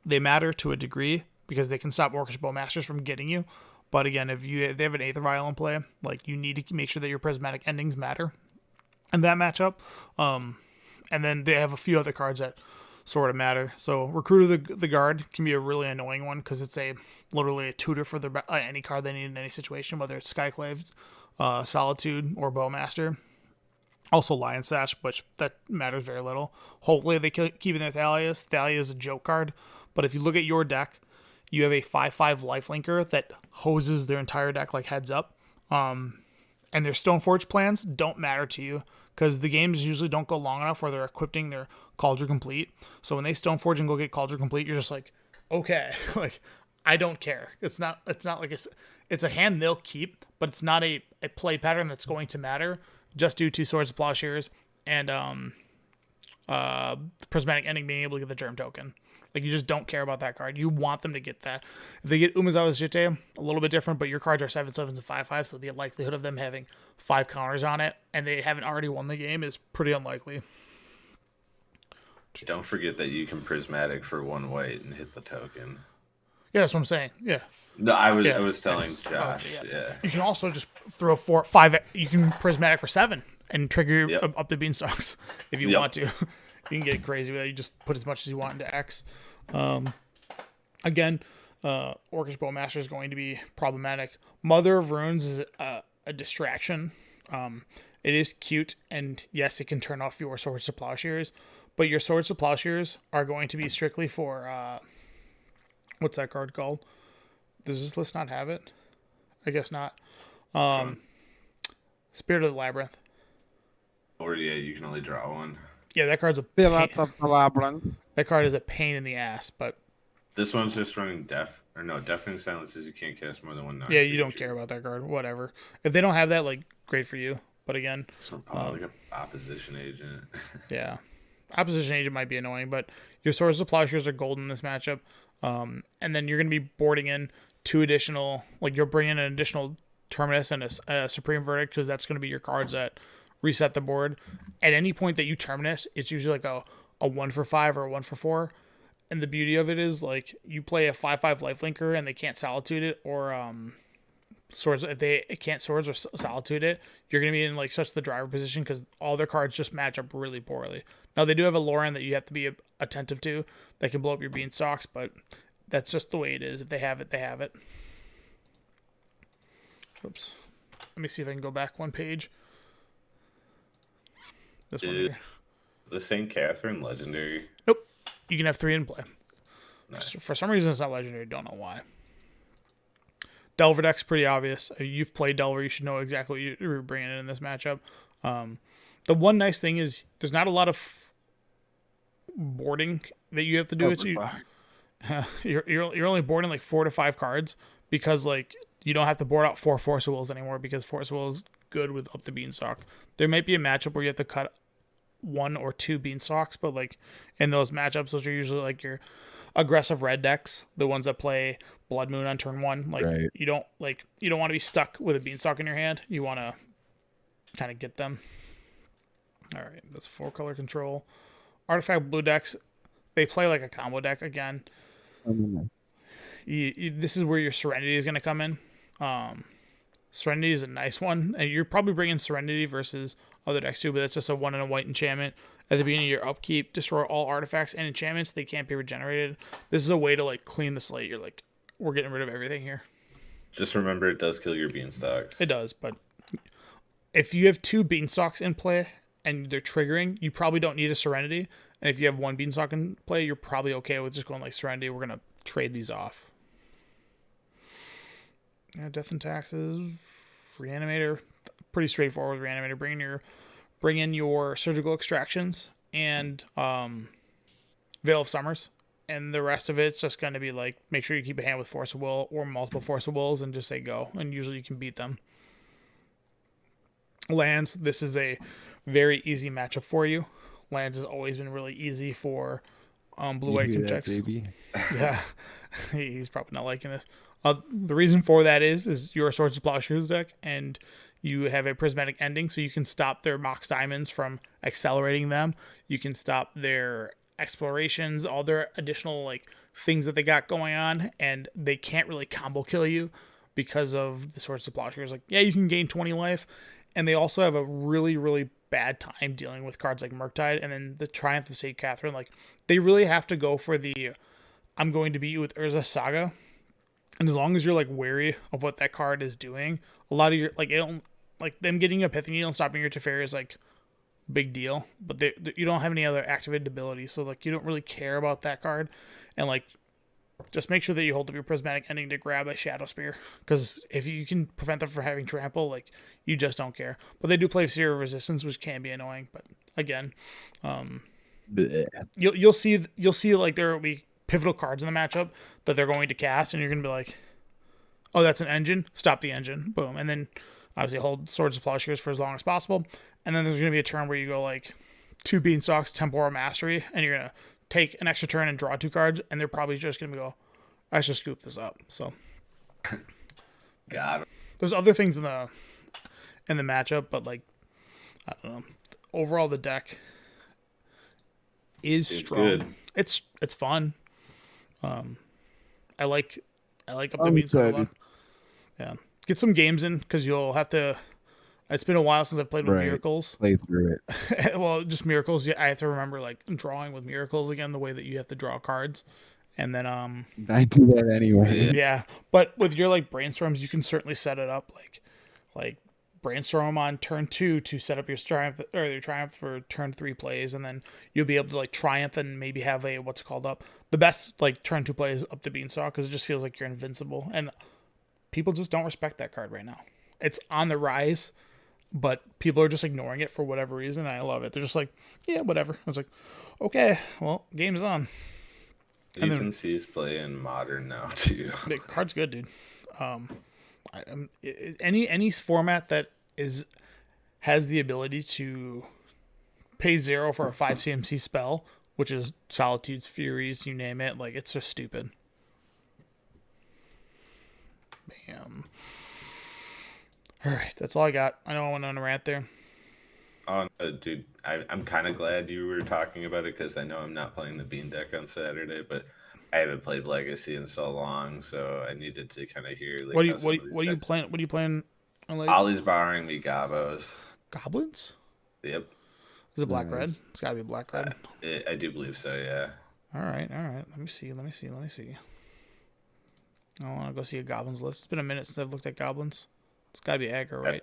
They matter to a degree because they can stop Orcish Bowmasters from getting you. But again, if they have an Aether Vial in play, like you need to make sure that your prismatic endings matter in that matchup. And then they have a few other cards that sort of matter. So Recruiter the Guard can be a really annoying one because it's literally a tutor for any card they need in any situation, whether it's Skyclave, Solitude, or Bowmaster. Also Lion Sash, which that matters very little. Hopefully they keep in their Thalia's. Thalia is a joke card, but if you look at your deck, you have a 5/5 lifelinker that hoses their entire deck like heads up. And their Stoneforge plans don't matter to you because the games usually don't go long enough where they're equipping their Cauldron Complete. So when they Stoneforge and go get Cauldron Complete, you're just like, okay, like I don't care. It's not like it's a hand they'll keep, but it's not a play pattern that's going to matter just due to Swords of Plowshares and Prismatic Ending being able to get the Germ token. Like, you just don't care about that card. You want them to get that. If they get Umezawa's Jitte, a little bit different, but your cards are 7/7s and 5/5, so the likelihood of them having 5 counters on it and they haven't already won the game is pretty unlikely. Don't forget that you can Prismatic for 1 white and hit the token. Yeah, that's what I'm saying. Yeah. No, I was telling Josh. Okay, yeah. You can also just throw 4, 5. You can Prismatic for 7 and trigger Yep. up the Beanstalks if you Yep. want to. You can get crazy with it. You just put as much as you want into X. Again, Orcish Bowmaster is going to be problematic. Mother of Runes is a distraction. It is cute, and yes, it can turn off your Swords to Plowshares, but your Swords to Plowshares are going to be strictly for what's that card called? Does this list not have it? I guess not. Spirit of the Labyrinth. Or yeah, you can only draw 1. Yeah, that card's Labyrinth. that card is a pain in the ass, but This one's just running deafening silences. You can't cast more than 1 yeah, you don't care about that card. Whatever. If they don't have that, like, great for you. But again, like an opposition agent. yeah, opposition agent might be annoying, but your Swords of Plowshares are golden in this matchup. And then you're going to be boarding in 2 additional, like you're bringing an additional Terminus and a Supreme Verdict because that's going to be your cards that reset the board. At any point that you Terminus, it's usually like a 1-for-5 or a 1-for-4. And the beauty of it is, like, you play a 5/5 lifelinker and they can't Solitude it, or Swords, if they can't Swords or Solitude it, you're going to be in like such the driver position because all their cards just match up really poorly. Now, they do have a Lauren that you have to be attentive to that can blow up your Beanstalks, but that's just the way it is. If they have it, they have it. Oops. Let me see if I can go back 1 page. This one here. The St. Catherine Legendary. Nope. You can have 3 in play. Nice. For some reason, it's not legendary. Don't know why. Delver deck's pretty obvious. You've played Delver. You should know exactly what you're bringing in this matchup. The one nice thing is there's not a lot of boarding that you have to do. You're only boarding like 4 to 5 cards because like you don't have to board out 4 Force of Wills anymore because Force of Will is good with up the Beanstalk. There might be a matchup where you have to cut 1 or 2 Beanstalks, but like in those matchups, those are usually like your aggressive red decks, the ones that play Blood Moon on turn 1. Like Right. you don't want to be stuck with a Beanstalk in your hand. You want to kind of get them. All right, that's 4 color control. Artifact blue decks, they play like a combo deck again. This is where your Serenity is going to come in. Serenity is a nice one, and you're probably bringing Serenity versus other decks too, but that's just a 1 and a white enchantment. At the beginning of your upkeep, destroy all artifacts and enchantments. They can't be regenerated. This is a way to like clean the slate. You're like, we're getting rid of everything here. Just remember, it does kill your Beanstalks. It does, but if you have 2 Beanstalks in play and they're triggering, you probably don't need a Serenity. And if you have 1 Beanstalk in play, you're probably okay with just going like Serenity. We're going to trade these off. Yeah, Death and Taxes, Reanimator, pretty straightforward with Reanimator. Bring in your Surgical Extractions and Veil of Summers, and the rest of it's just going to be like make sure you keep a hand with Force of Will or multiple Force of Wills and just say go, and usually you can beat them. Lands, this is a very easy matchup for you. Lands has always been really easy for blue-white You hear that, context. baby? Yeah, he's probably not liking this. The reason for that is you're a Swords of Plowshares deck, and you have a prismatic ending, so you can stop their Mox Diamonds from accelerating them. You can stop their explorations, all their additional like things that they got going on, and they can't really combo kill you because of the Swords of Plowshares. Like, yeah, you can gain 20 life, and they also have a really, really bad time dealing with cards like Murktide and then the Triumph of St. Catherine. Like, they really have to go for the I'm going to beat you with Urza Saga. And as long as you're like wary of what that card is doing, a lot of your like it don't like them getting Epiphany and stopping your Teferi is like big deal. But you don't have any other activated abilities, so like you don't really care about that card. And like just make sure that you hold up your prismatic ending to grab a Shadow Spear, because if you can prevent them from having trample, like you just don't care. But they do play Seer of Resistance, which can be annoying. But again, you'll see like there will be pivotal cards in the matchup that they're going to cast, and you're gonna be like, oh, that's an engine. Stop the engine. Boom. And then obviously hold Swords of Plowshares for as long as possible. And then there's gonna be a turn where you go like 2 Beanstalks, Temporal Mastery, and you're gonna take an extra turn and draw 2 cards, and they're probably just gonna go, I should scoop this up. So God. there's other things in the matchup, but like I don't know. Overall, the deck is strong. Good. It's fun. I like up the I'm Beanstalk a lot. excited. Yeah, get some games in because you'll have to. It's been a while since I've played with Right. Miracles. Play through it. Well, just Miracles. Yeah, I have to remember like drawing with Miracles again, the way that you have to draw cards, and then I do that anyway. yeah. But with your like brainstorms, you can certainly set it up like brainstorm on turn 2 to set up your triumph for turn 3 plays, and then you'll be able to like triumph and maybe have a what's called up the best like turn 2 plays up the Beanstalk, because it just feels like you're invincible, and people just don't respect that card right now. It's on the rise, but people are just ignoring it for whatever reason. And I love it. They're just like, yeah, whatever. I was like, okay, well, game's on. And Ethan then- C's playing Modern now too. The card's good, dude. Any format that has the ability to pay 0 for a 5 CMC spell, which is Solitude's Furies, you name it, like it's just stupid. Bam. All right, that's all I got. I know I went on a rant there. Oh, no, dude, I'm kind of glad you were talking about it because I know I'm not playing the Bean deck on Saturday, but I haven't played Legacy in so long, so I needed to kind of hear. Like, What how some of these are you decks- playing? What are you playing? On like Ollie's borrowing me Gabos. goblins? Yep, Is it black Nice. red? It's gotta be black red. I do believe so. Yeah. All right. Let me see. I want to go see a goblins list. It's been a minute since I've looked at goblins. It's gotta be aggro, right?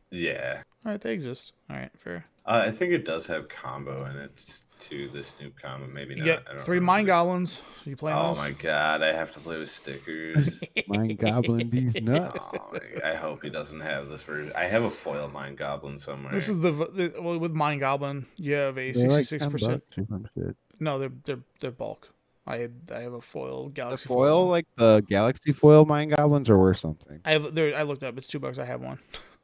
Yeah. All right, they exist. All right, fair. I think it does have combo in it too. This new combo, maybe You not. get I don't 3 remember. mind goblins. Are you playing Oh those? my god, I have to play with stickers. Mind gobbling these nuts. Oh I hope he doesn't have this version. I have a foil mind goblin somewhere. This is well, with mind goblin. You have a They're like 66%. $10 or some shit. No, they're bulk. I have a foil The galaxy foil, one. like the Galaxy foil mind goblins, or worth something. I looked up. It's $2. I have one.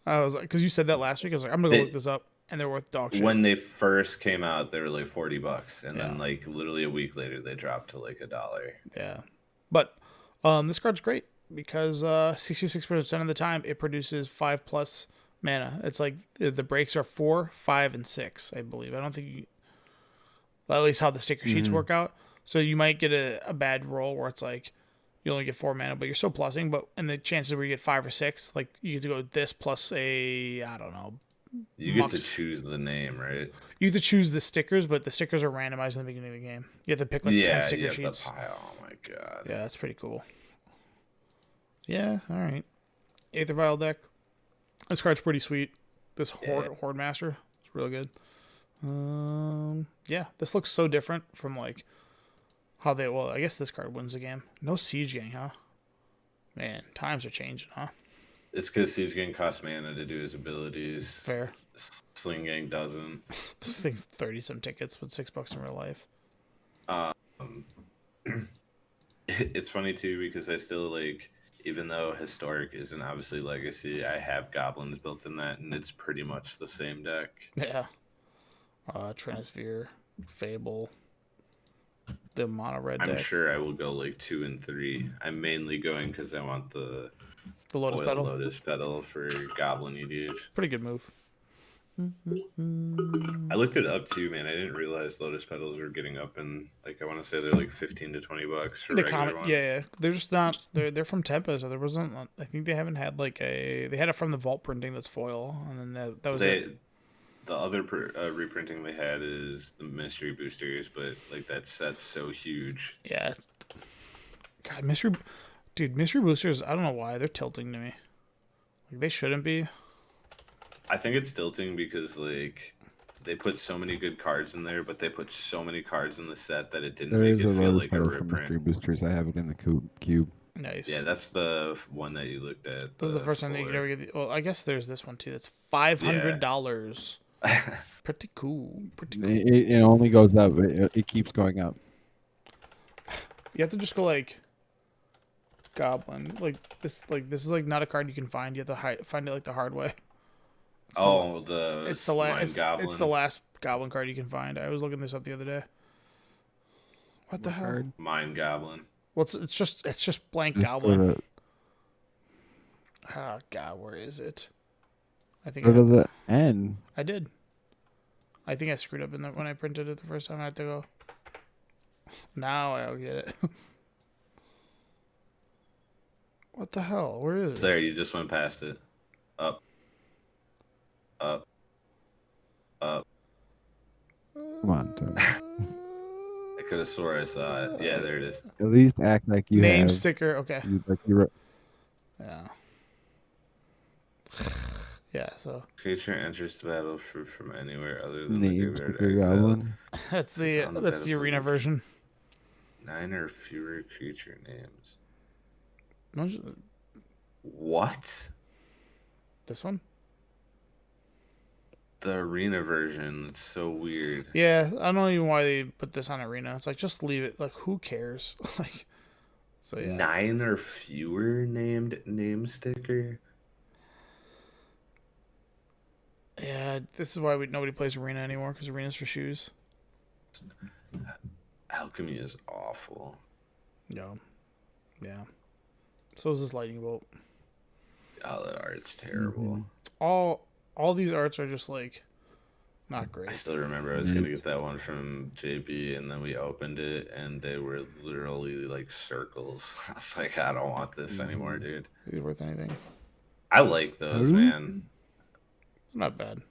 I was like, because you said that last week. I was like, I'm gonna go look this up, and they're worth dog shit. When they first came out, they were like $40, and Yeah. then like literally a week later, they dropped to like $1. Yeah, but this card's great because 66% of the time it produces 5+ mana. It's like the breaks are 4, 5, and 6, I believe. I don't think you, at least how the sticker sheets work out. So you might get a bad roll where it's like you only get 4 mana, but you're still plussing. But and the chances where you get 5 or 6, like you get to go this plus a I don't know. You get to Mux. choose the name, right? You have to choose the stickers, but the stickers are randomized in the beginning of the game. You have to pick like 10 yeah, sticker you have sheets. the pile. Oh my god. Yeah, that's pretty cool. Yeah, all right. Aether Vial deck. This card's pretty sweet. This Horde Master. It's real good. Yeah, this looks so different from like how they. Well, I guess this card wins the game. No Siege Gang, huh? Man, times are changing, huh? It's because Siege Gang costs mana to do his abilities. Fair. Sling Gang doesn't. This thing's 30-some tickets, but $6 in real life. It's funny too because I still like, even though Historic isn't obviously Legacy, I have Goblins built in that, and it's pretty much the same deck. Yeah. Trinisphere, Fable. the mono red I'm deck. sure I will go like 2 and 3. I'm mainly going because I want the The Lotus foil Petal. Lotus Petal for Goblin EDH. Pretty good move. I looked it up too, man. I didn't realize Lotus Petals were getting up in like I want to say they're like 15 to 20 bucks for The regular comic, ones. yeah, they're just not. They're from Tempa, so there wasn't. I think they haven't had like a. They had it from the vault printing that's foil, and then that was it. The other reprinting they had is the mystery boosters, but like that set's so huge. Yeah. God, mystery boosters. I don't know why they're tilting to me. Like they shouldn't be. I think it's tilting because like they put so many good cards in there, but they put so many cards in the set that it didn't There make is a it feel Lotus like a Petal from Mystery reprint. Boosters. I have it in the cube. Nice. Yeah, that's the one that you looked at. This is the first time that you could ever get. Well, I guess there's this one too. That's $500. Pretty cool. Pretty cool. It only goes up. It keeps going up. You have to just go like Goblin. Like this is like not a card you can find. You have to find it like the hard way. It's the last. Goblin. It's the last Goblin card you can find. I was looking this up the other day. What the hell? Card? Mind Goblin. Well, it's just blank Just Goblin. Oh God, where is it? I think Go to the end. I did. I think I screwed up when I printed it the first time. I had to go. Now I'll get it. What the hell? Where is it? There, you just went past it. Up. Up. Up. Come on, Tony. I could have swore I saw it. Yeah, there it is. At least act like you Name have. sticker. Okay. Like you wrote. Yeah. Yeah. So Creature enters the battlefield from anywhere other than Name the graveyard. sticker goblin. that's It's on the the arena battlefield. version. 9 or fewer creature names. No, What? this one. The arena version. It's so weird. Yeah, I don't know even why they put this on arena. It's like just leave it. Like who cares? Like, so yeah. 9 or fewer named name sticker. Yeah, this is why nobody plays arena anymore because arena's for shoes. Alchemy is awful. Yeah. So is this lightning bolt. Oh, that art's terrible. All these arts are just like not I great. still remember I was gonna get that one from JB, and then we opened it, and they were literally like circles. I was like, I don't want this anymore, dude. Is it worth anything? I like those, man. Not bad.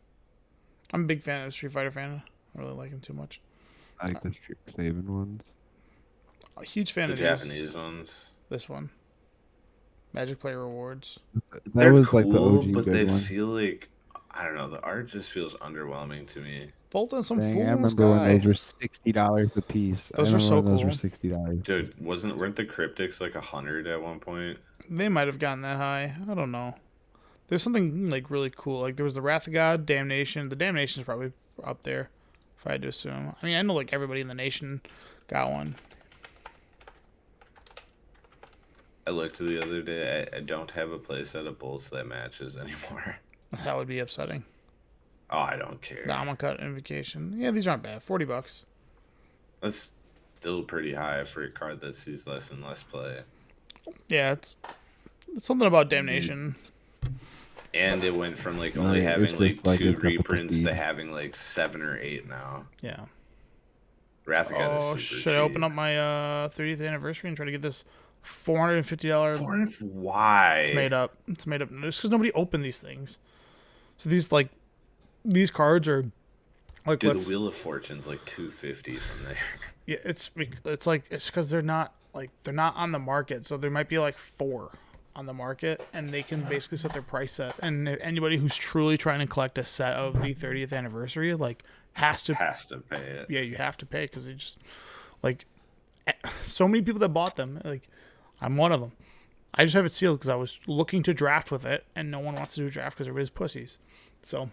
I'm a big fan of the Street Fighter fan. I really like him too much. I like the Strixhaven ones. A huge fan The of Japanese ones. This one. Magic Player Rewards. That They're was like the cool, OG but good they one. feel like I don't know. The art just feels underwhelming to me. Bolt and some Dang, fool I in the remember when those sky. were $60 a piece. Those I are so remember when cool. Those were $60. Dude, weren't the cryptics like 100 at one point? They might have gotten that high. I don't know. There's something like really cool. Like there was the Wrath of God, Damnation. The Damnation's probably up there, if I had to assume. I mean, I know like everybody in the nation got one. I looked the other day. I don't have a playset of bolts that matches anymore. That would be upsetting. Oh, I don't care. The Amonkhet Invocation. Yeah, these aren't bad. $40. That's still pretty high for a card that sees less and less play. Yeah, it's something about Damnation. And it went from like No, only it's having like just like a 2 couple reprints speed. to having like 7 or 8 now. Yeah. Wrath of God Oh, is super should I open cheap. up my 30th anniversary and try to get this $450? Why? It's made up. It's made up. It's because nobody opened these things. So these cards are like Dude, what's the Wheel of Fortune's like 250 from there. yeah. It's because they're not on the market. So there might be like 4 on the market, and they can basically set their price at. And anybody who's truly trying to collect a set of the 30th anniversary like has to Pay it. yeah, you have to pay because they just like so many people that bought them. Like I'm one of them. I just have it sealed because I was looking to draft with it, and no one wants to do a draft because everybody's pussies. So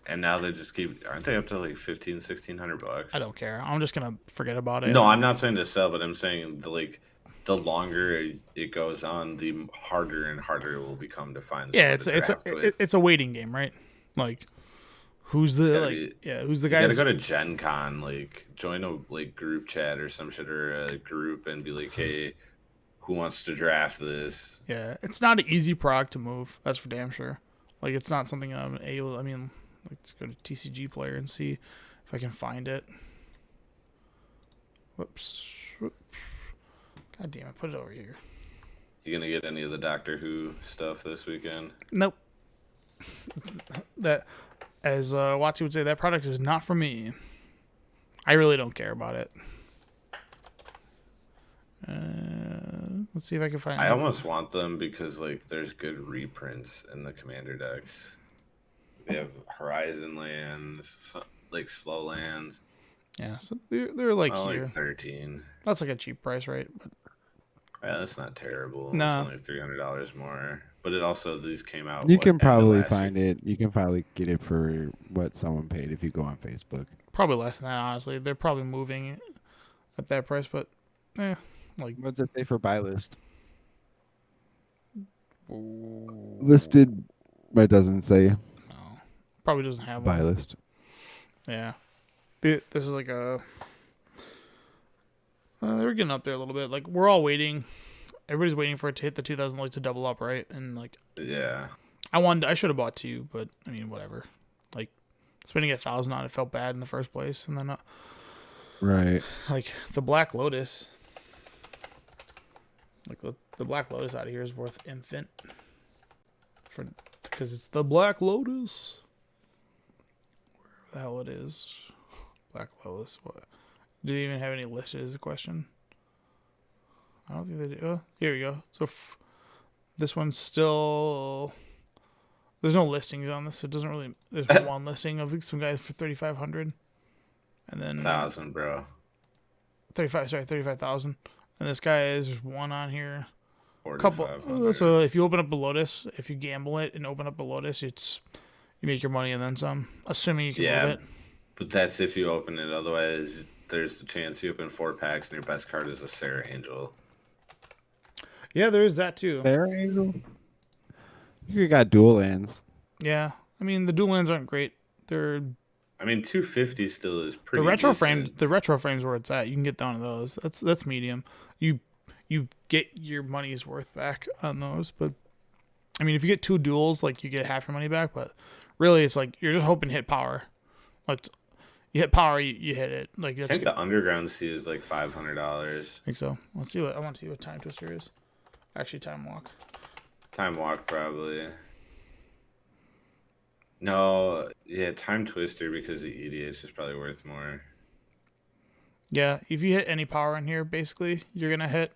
And now they just aren't they up to like $1,600? I don't care. I'm just gonna forget about it. No, I'm not saying to sell, but I'm saying the longer it goes on, the harder and harder it will become to find. Yeah, someone to draft with. it's a waiting game, right? Like Who's the gotta like? be- Yeah, who's the You guy? gotta Who's- go to Gen Con, like join a like group chat or some shit or a group and be like, hey, who wants to draft this? Yeah, it's not an easy product to move. That's for damn sure. Like, it's not something I'm able. I mean, let's go to TCG Player and see if I can find it. Whoops. God damn it! Put it over here. You gonna get any of the Doctor Who stuff this weekend? Nope. That, as Watsy would say, that product is not for me. I really don't care about it. Let's see if I can find. I almost want them because like there's good reprints in the Commander decks. They have Horizon lands, like slow lands. Yeah, so they're like Like here. 13. That's like a cheap price, right? But Yeah, that's not terrible. No. It's only $300 more. But it also these came out. You what, can end of probably last find year? it. You can probably get it for what someone paid if you go on Facebook. probably less than that, honestly. They're probably moving it at that price, but like What's it say for buy list? Listed, but it doesn't say no, probably doesn't have buy one. list. Yeah, this is like a. They're getting up there a little bit. Like, we're all waiting. Everybody's waiting for it to hit the 2,000 like to double up, right? And like, Yeah. I should have bought 2, but I mean, whatever. Like, spending 1,000 on it felt bad in the first place, and then Right. like the Black Lotus. Like the Black Lotus out of here is worth infant. Because it's the Black Lotus. Where the hell it is? Black Lotus. What? Do they even have any listed? Is the question. I don't think they do. Oh, here we go. So this one's still. There's no listings on this. So it doesn't really. There's one listing of some guys for 3,500, and then 1,000, bro. 35,000. And this guy is there's one on here. Couple. 4,500. So if you open up a Lotus, if you gamble it and open up a Lotus, it's you make your money and then some. Assuming you can Yeah. move it. But that's if you open it. Otherwise, there's the chance you open 4 packs and your best card is a Sarah Angel. Yeah, there is that too. Sarah Angel. You got dual lands. Yeah, I mean the dual lands aren't great. They're I mean, 250 still is pretty. the retro decent. frames. The retro frames where it's at. You can get down to those. That's medium. You get your money's worth back on those. But I mean, if you get 2 duels, like you get half your money back. But really, it's like you're just hoping to hit power. Like you hit power, you hit it. Like I that's think good. the Underground Sea is like $500. I think so. Let's see what I want to see what Time Twister is. Actually, Time Walk. Time Walk, probably. No, yeah, Time Twister because the EDH is probably worth more. Yeah, if you hit any power in here, basically you're gonna hit.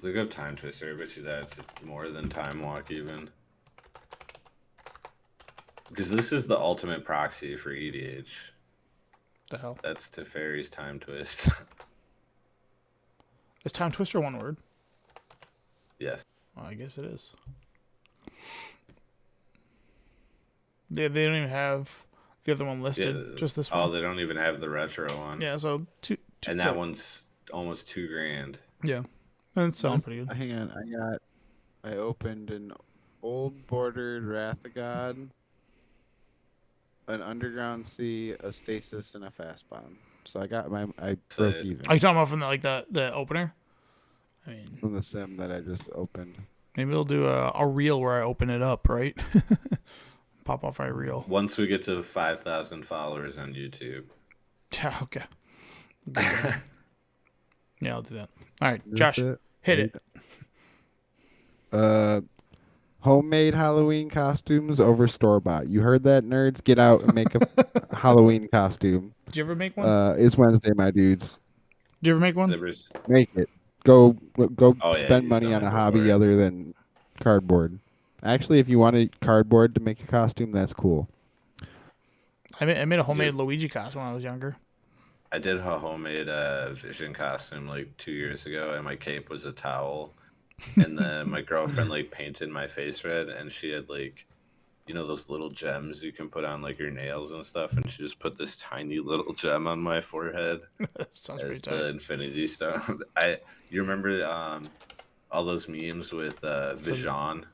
Look up Time Twister. I bet you that's more than Time Walk, even. Because this is the ultimate proxy for EDH. The hell That's Teferi's Time Twist. is Time Twister one word? Yes. Well, I guess it is. They don't even have the other one listed. Yeah. Just this Oh, one. they don't even have the retro one. Yeah, so two And that one's almost $2,000. Yeah, and it sounds pretty good. Hang on, I opened an old bordered Wrath of God, an Underground Sea, a Stasis, and a Fast Bond. So I broke even Are you talking about from the opener? I mean, from the sim that I just opened. maybe we'll do a reel where I open it up, right? Pop off my reel. Once we get to 5,000 followers on YouTube. Yeah, okay. Yeah, I'll do that. All right, Is Josh, hit it. Homemade Halloween costumes over store bought. You heard that, nerds? Get out and make a Halloween costume. Did you ever make one? It's Wednesday, my dudes. Did you ever make one? Zippers. Make it. Go Oh, yeah, spend he's money done on it a before. hobby other than cardboard. Actually, if you wanted cardboard to make a costume, that's cool. I made a homemade Luigi costume when I was younger. I did a homemade Vision costume like 2 years ago, and my cape was a towel. And then my girlfriend like painted my face red, and she had like, you know, those little gems you can put on like your nails and stuff, and she just put this tiny little gem on my forehead Sounds pretty as tight. the Infinity Stone. You remember all those memes with Vision?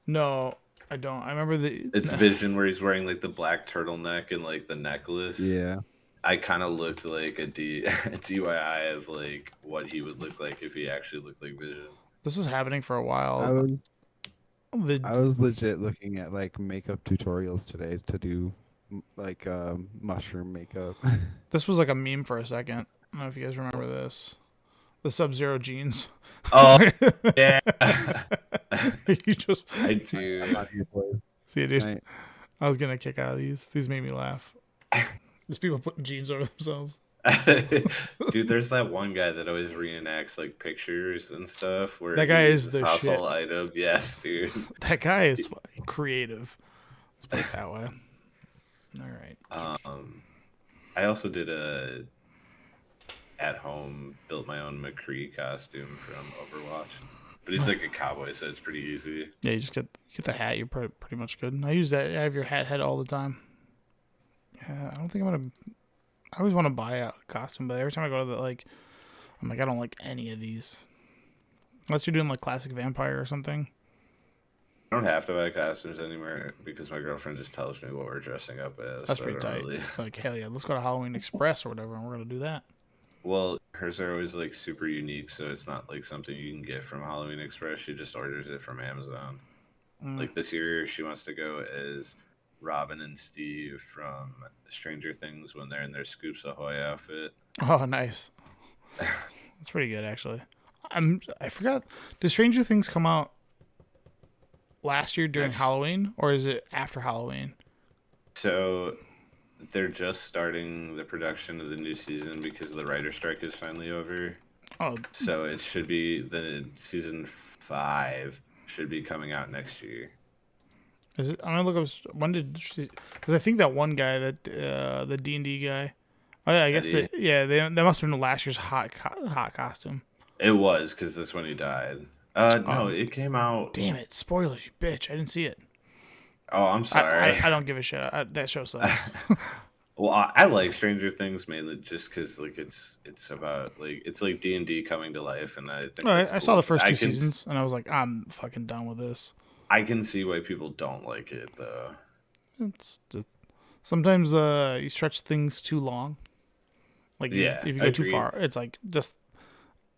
No, I don't. I remember the. It's Vision where he's wearing like the black turtleneck and like the necklace. Yeah. I kind of looked like a DIY of like what he would look like if he actually looked like Vision. This was happening for a I while. was The I was legit looking at like makeup tutorials today to do like mushroom makeup. This was like a meme for a second. I don't know if you guys remember this. The Sub-Zero jeans. Oh yeah, You just I do. see it, dude. Right. I was getting a kick out of these. These made me laugh. There's people putting jeans over themselves. Dude, there's that one guy that always reenacts like pictures and stuff. Where That guy he is uses the household item. Yes, dude. That guy is fucking creative. Let's put it that way. All right. I also did a at home built my own McCree costume from Overwatch, but he's like a cowboy, so it's pretty easy. Yeah, you just get the hat. You're pretty much good. I use that. I have your hat head all the time. Yeah, I don't think I'm gonna. I always want to buy a costume, but every time I go to the I'm like I don't like any of these. Unless you're doing like classic vampire or something. I don't have to buy costumes anymore because my girlfriend just tells me what we're dressing up as. That's so pretty I don't tight. really- Like hell yeah, let's go to Halloween Express or whatever, and we're gonna do that. Well, hers are always like super unique, so it's not like something you can get from Halloween Express. She just orders it from Amazon. Like this year, she wants to go as Robin and Steve from Stranger Things when they're in their Scoops Ahoy outfit. Oh, nice. That's pretty good actually. I forgot. Did Stranger Things come out last year during Next. Halloween, or is it after Halloween? So they're just starting the production of the new season because the writer strike is finally over. Oh, So it should be the season 5 should be coming out next year. is it? I'm gonna look up. When did? Because I think that one guy, that the D&D guy. Oh yeah, I guess Eddie. that must have been last year's hot costume. It was because that's when he died. Oh. No, it came out. Damn it! Spoilers, you bitch! I didn't see it. Oh, I'm sorry. I don't give a shit. That show sucks. Well, I like Stranger Things mainly just because like it's about like it's like D&D coming to life, and I think No, that's I saw cool. the first two I can seasons, and I was like, I'm fucking done with this. I can see why people don't like it though. It's just, sometimes you stretch things too long. Like Yeah, if you go too agreed. far, it's like just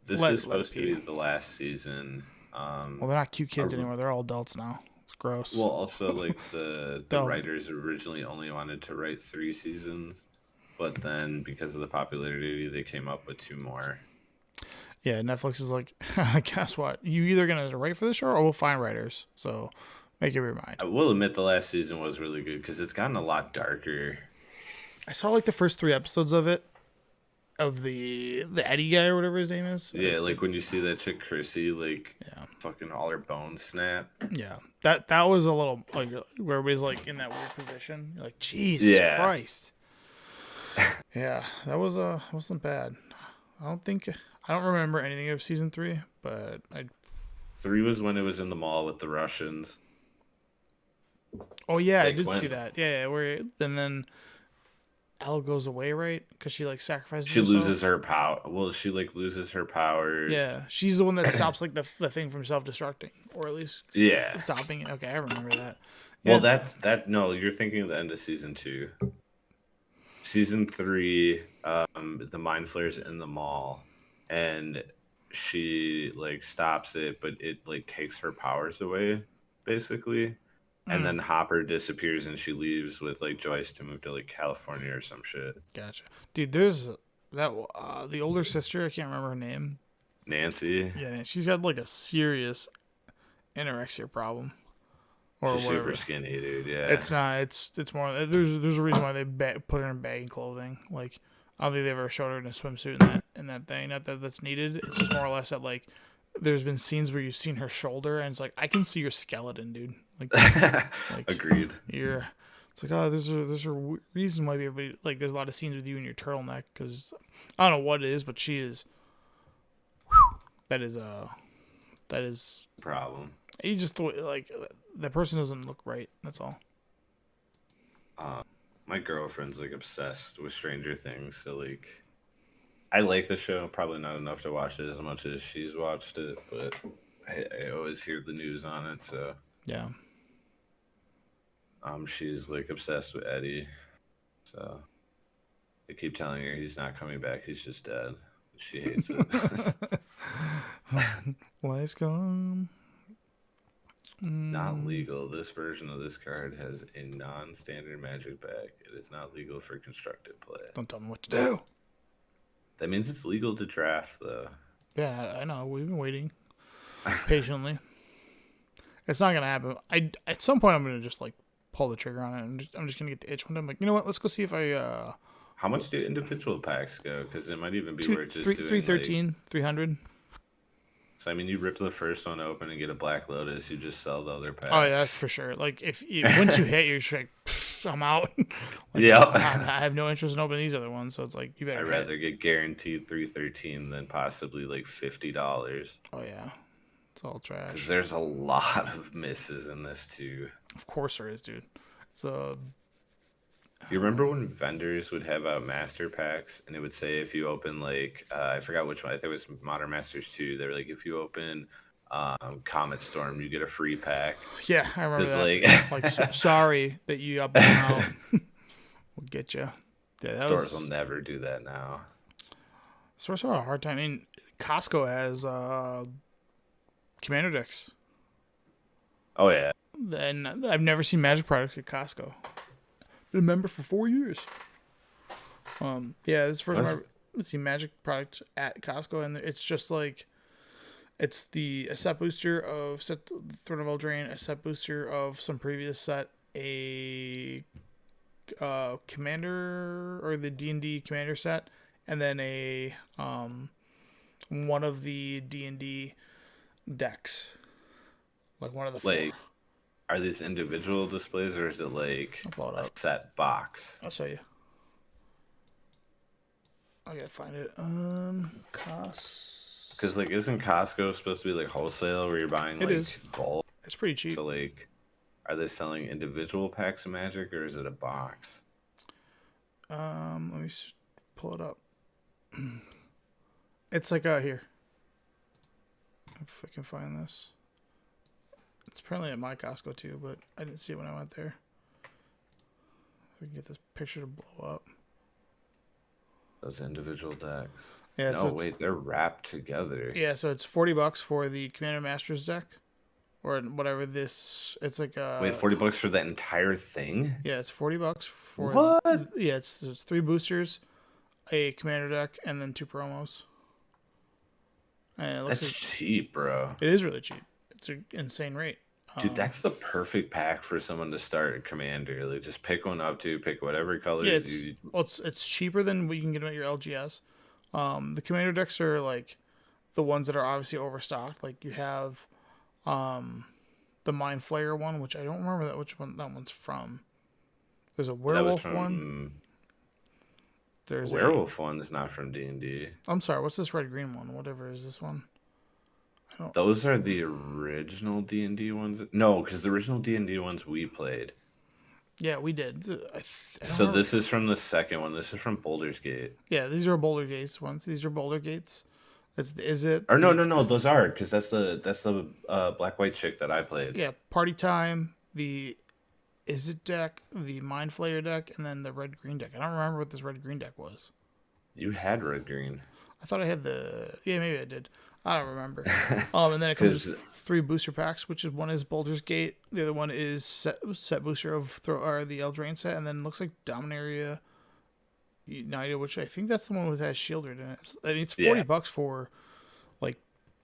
This Let- is let it supposed to be. be the last season. well, they're not cute kids Are- anymore. They're all adults now. It's gross. Well, also like the They'll- writers originally only wanted to write 3 seasons, but then because of the popularity, they came up with 2 more. Yeah, Netflix is like, guess what? You either gonna write for the show or we'll find writers. So make up your mind. I will admit the last season was really good because it's gotten a lot darker. I saw like the first 3 episodes of it, of the Eddie guy or whatever his name is. Yeah, like when you see that chick Chrissy, like Yeah. fucking all her bones snap. Yeah, that was a little like where everybody's like in that weird position. You're like, Jesus Yeah. Christ. Yeah, that wasn't bad. I don't remember anything of season 3, but 3 was when it was in the mall with the Russians. oh yeah, I Like did when- see that. Yeah, where and then Elle goes away, right? Because she like sacrifices. She herself. loses her power. Well, she like loses her powers. Yeah, she's the one that stops like the thing from self-destructing, or at least Yeah. stopping it. Okay, I remember that. Well, Yeah. that no, you're thinking of the end of season 2. Season 3, the mind flares in the mall, and she like stops it, but it like takes her powers away, basically. And then Hopper disappears, and she leaves with like Joyce to move to like California or some shit. Gotcha, dude. There's that the older sister. I can't remember her name. Nancy, Yeah, she's got like a serious anorexia problem, or she's whatever. super skinny, dude. Yeah, It's not. It's more. There's a reason why they put her in baggy clothing. Like I don't think they ever showed her in a swimsuit in that thing. Not that that's needed. It's just more or less that like there's been scenes where you've seen her shoulder, and it's like I can see your skeleton, dude. Like, agreed. you're. It's like oh, there's a reason why everybody like. There's a lot of scenes with you in your turtleneck because I don't know what it is, but she is. That is Problem. you just like the person doesn't look right. That's all. My girlfriend's like obsessed with Stranger Things, so like I like the show, probably not enough to watch it as much as she's watched it, but I always hear the news on it, so Yeah. She's like obsessed with Eddie, so I keep telling her he's not coming back. He's just dead. She hates it. Life's gone. Not legal. This version of this card has a non-standard magic back. It is not legal for constructed play. Don't tell me what to do. That means it's legal to draft, though. Yeah, I know. We've been waiting patiently. It's not gonna happen. At some point I'm gonna just like pull the trigger on it. I'm just gonna get the itch one day. I'm like, you know what? Let's go see if I. How much do individual packs go? Because it might even be worth just doing 313, 300. So I mean, you rip the first one open and get a Black Lotus. You just sell the other packs. Oh yeah, that's for sure. Like once you hit, you're just like, I'm out. Like, Yeah. I have no interest in opening these other ones. So it's like you better. I'd rather get guaranteed 313 than possibly like $50. Oh yeah, it's all Because trash. there's a lot of misses in this too. Of course there is, dude. So You remember when vendors would have master packs and it would say if you open like I forgot which one, I think it was Modern Masters 2. They were like if you open Comet Storm, you get a free pack. yeah, I remember 'Cause, that. like- Like sorry that you up and out. We'll get you. Yeah, that Stores was. will never do that now. Stores have a hard time. I mean, Costco has commander decks. Oh yeah. And I've never seen Magic products at Costco. Been a member for 4 years. Yeah, this is the first time I've seen Magic product at Costco, and it's just like it's a set booster of set Throne of Eldraine, a set booster of some previous set, a commander or the D&D commander set, and then a one of the D&D decks, like one of the four. Like, are these individual displays or is it like I'll pull it a up. set box? I'll show you. I gotta find it. Cost. Because like, isn't Costco supposed to be like wholesale where you're buying It like is. bulk? It's pretty cheap. So like, are they selling individual packs of Magic or is it a box? Let me pull it up. It's like here. If I can find this. It's apparently at my Costco too, but I didn't see it when I went there. If we can get this picture to blow up. Those individual decks. Yeah, No, so it's, wait, they're wrapped together. yeah, so it's $40 for the Commander Masters deck, or whatever this. It's like Wait, $40 for that entire thing? yeah, it's $40 for What? Yeah, it's 3 boosters, a Commander deck, and then 2 promos. And it looks That's like cheap, bro. it is really cheap. It's an insane rate. Dude, that's the perfect pack for someone to start a Commander. Like, just pick one up to pick whatever colors Yeah, it's you. it's cheaper than what you can get at your LGS. The commander decks are like the ones that are obviously overstocked. Like you have the Mind Flayer one, which I don't remember which one that one's from. There's a That was werewolf from one. There's werewolf one is not from D&D. I'm sorry, what's this red green one? Whatever is this one? Those are the original D&D ones. No, because the original D&D ones we played. Yeah, we did. I don't So remember. this is from the second one. This is from Boulder's Gate. Yeah, these are Boulder Gates ones. These are Boulder Gates. Is it? Or no, those are because that's the black white chick that I played. Yeah, Party Time, the Is It deck, the Mind Flayer deck, and then the red green deck. I don't remember what this red green deck was. You had red green. I thought I had yeah, maybe I did. I don't remember. And then it comes 'Cause- 3 booster packs, which is one is Boulder's Gate, the other one is set booster of the Eldraine set, and then it looks like Dominaria United, which I think that's the one with that Shieldred in it. It's $40 for, like,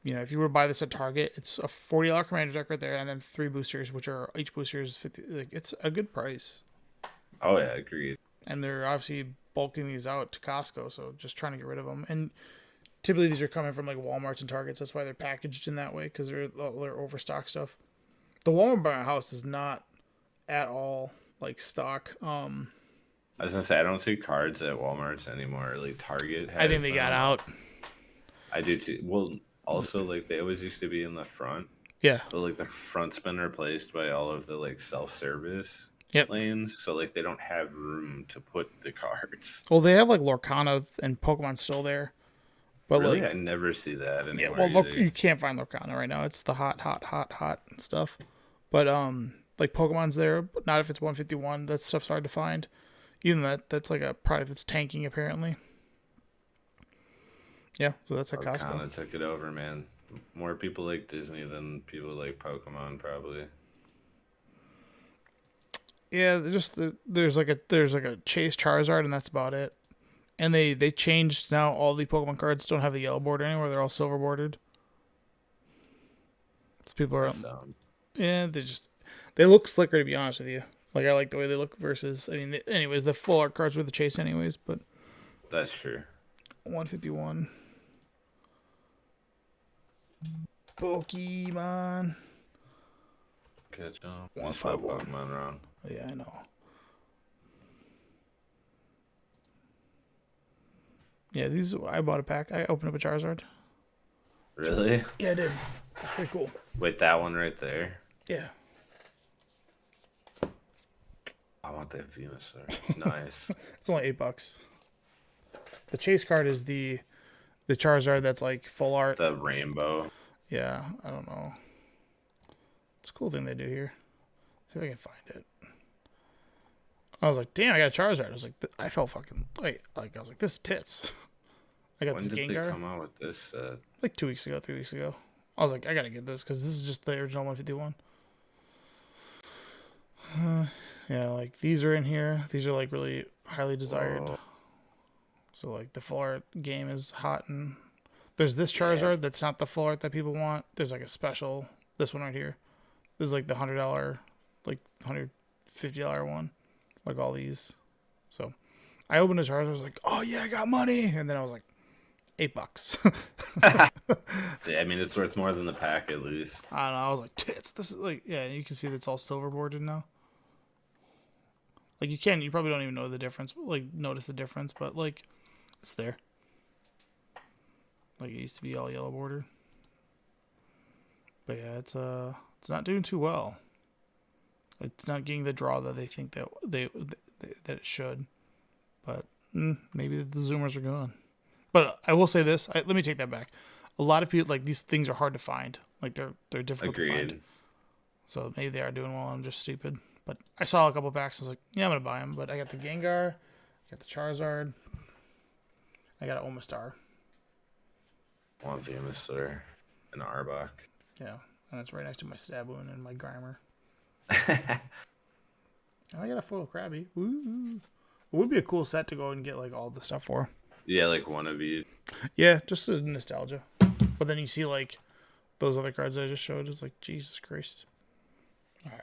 if you were to buy this at Target, it's a $40 commander deck right there, and then 3 boosters, which are each booster is 50. Like, it's a good price, Oh yeah, agreed. and they're obviously bulking these out to Costco, so just trying to get rid of them. And typically these are coming from like Walmarts and Targets. That's why they're packaged in that way, because they're overstock stuff. The Walmart by my house is not at all like stock. I was gonna say I don't see cards at Walmart's anymore. Like Target has I think they got them. out. I do too. Well, also like they always used to be in the front, Yeah. but like the front's been replaced by all of the like self-service Yep. lanes, so like they don't have room to put the cards. Well, they have like Lorcana and Pokemon still there, but Really, like I never see that anymore. yeah, well, either. you can't find Lorcana right now. It's the hot stuff. But like Pokemon's there, but not if it's 151. That stuff's hard to find. Even that's like a product that's tanking apparently. Yeah, so that's at Costco. Kind of took it over, man. More people like Disney than people like Pokemon, probably. Yeah, there's like a Chase Charizard, and that's about it. And they changed now. All the Pokemon cards don't have the yellow border anymore; they're all silver bordered. So people are, yeah, they look slicker, to be honest with you. Like I like the way they look versus. I mean, anyways, the full art cards were the Chase, anyways. But that's true. 151. Pokemon. Catch up. 151. Pokemon wrong. Yeah, I know. Yeah, I bought a pack. I opened up a Charizard. Really? Yeah, I did. It's pretty cool. Wait, that one right there. Yeah. I want that Venusaur. Nice. It's only $8. The Chase card is the Charizard that's like full art. The rainbow. Yeah, I don't know. It's a cool thing they do here. See if I can find it. I was like, damn, I got a Charizard. I was like, I felt fucking like I was like, this is tits. I got When this did Gengar they come out with this set? like 2 weeks ago, 3 weeks ago. I was like, I gotta get this because this is just the original 151. Yeah, like these are in here. These are like really highly desired. Whoa. So like the full art game is hot, and there's this Charizard that's not the full art that people want. There's like a special, this one right here. This is like the $100, like $150 one, like all these. So I opened a Charizard. I was like, oh yeah, I got money, and then I was like, $8. I mean, it's worth more than the pack at least. I don't know. I was like, tits. This is like, yeah. You can see that it's all silver boarded now. Like you probably don't even know the difference. Like notice the difference, but like it's there. Like it used to be all yellow bordered. But yeah, it's not doing too well. It's not getting the draw that they think that that it should. But maybe the Zoomers are gone. But I will say this. Let me take that back. A lot of people like these things are hard to find. Like they're difficult to find. So maybe they are doing well. I'm just stupid. But I saw a couple packs. I was like, yeah, I'm gonna buy them. But I got the Gengar, I got the Charizard, I got an Omastar. One Venusaur, an Arbok. Yeah, and it's right next to my Stabboon and my Grimer. And I got a full Krabby. Woo! It would be a cool set to go and get like all the stuff for. Yeah, like one of each. Yeah, just a nostalgia. But then you see like those other cards I just showed. It's like Jesus Christ. All right.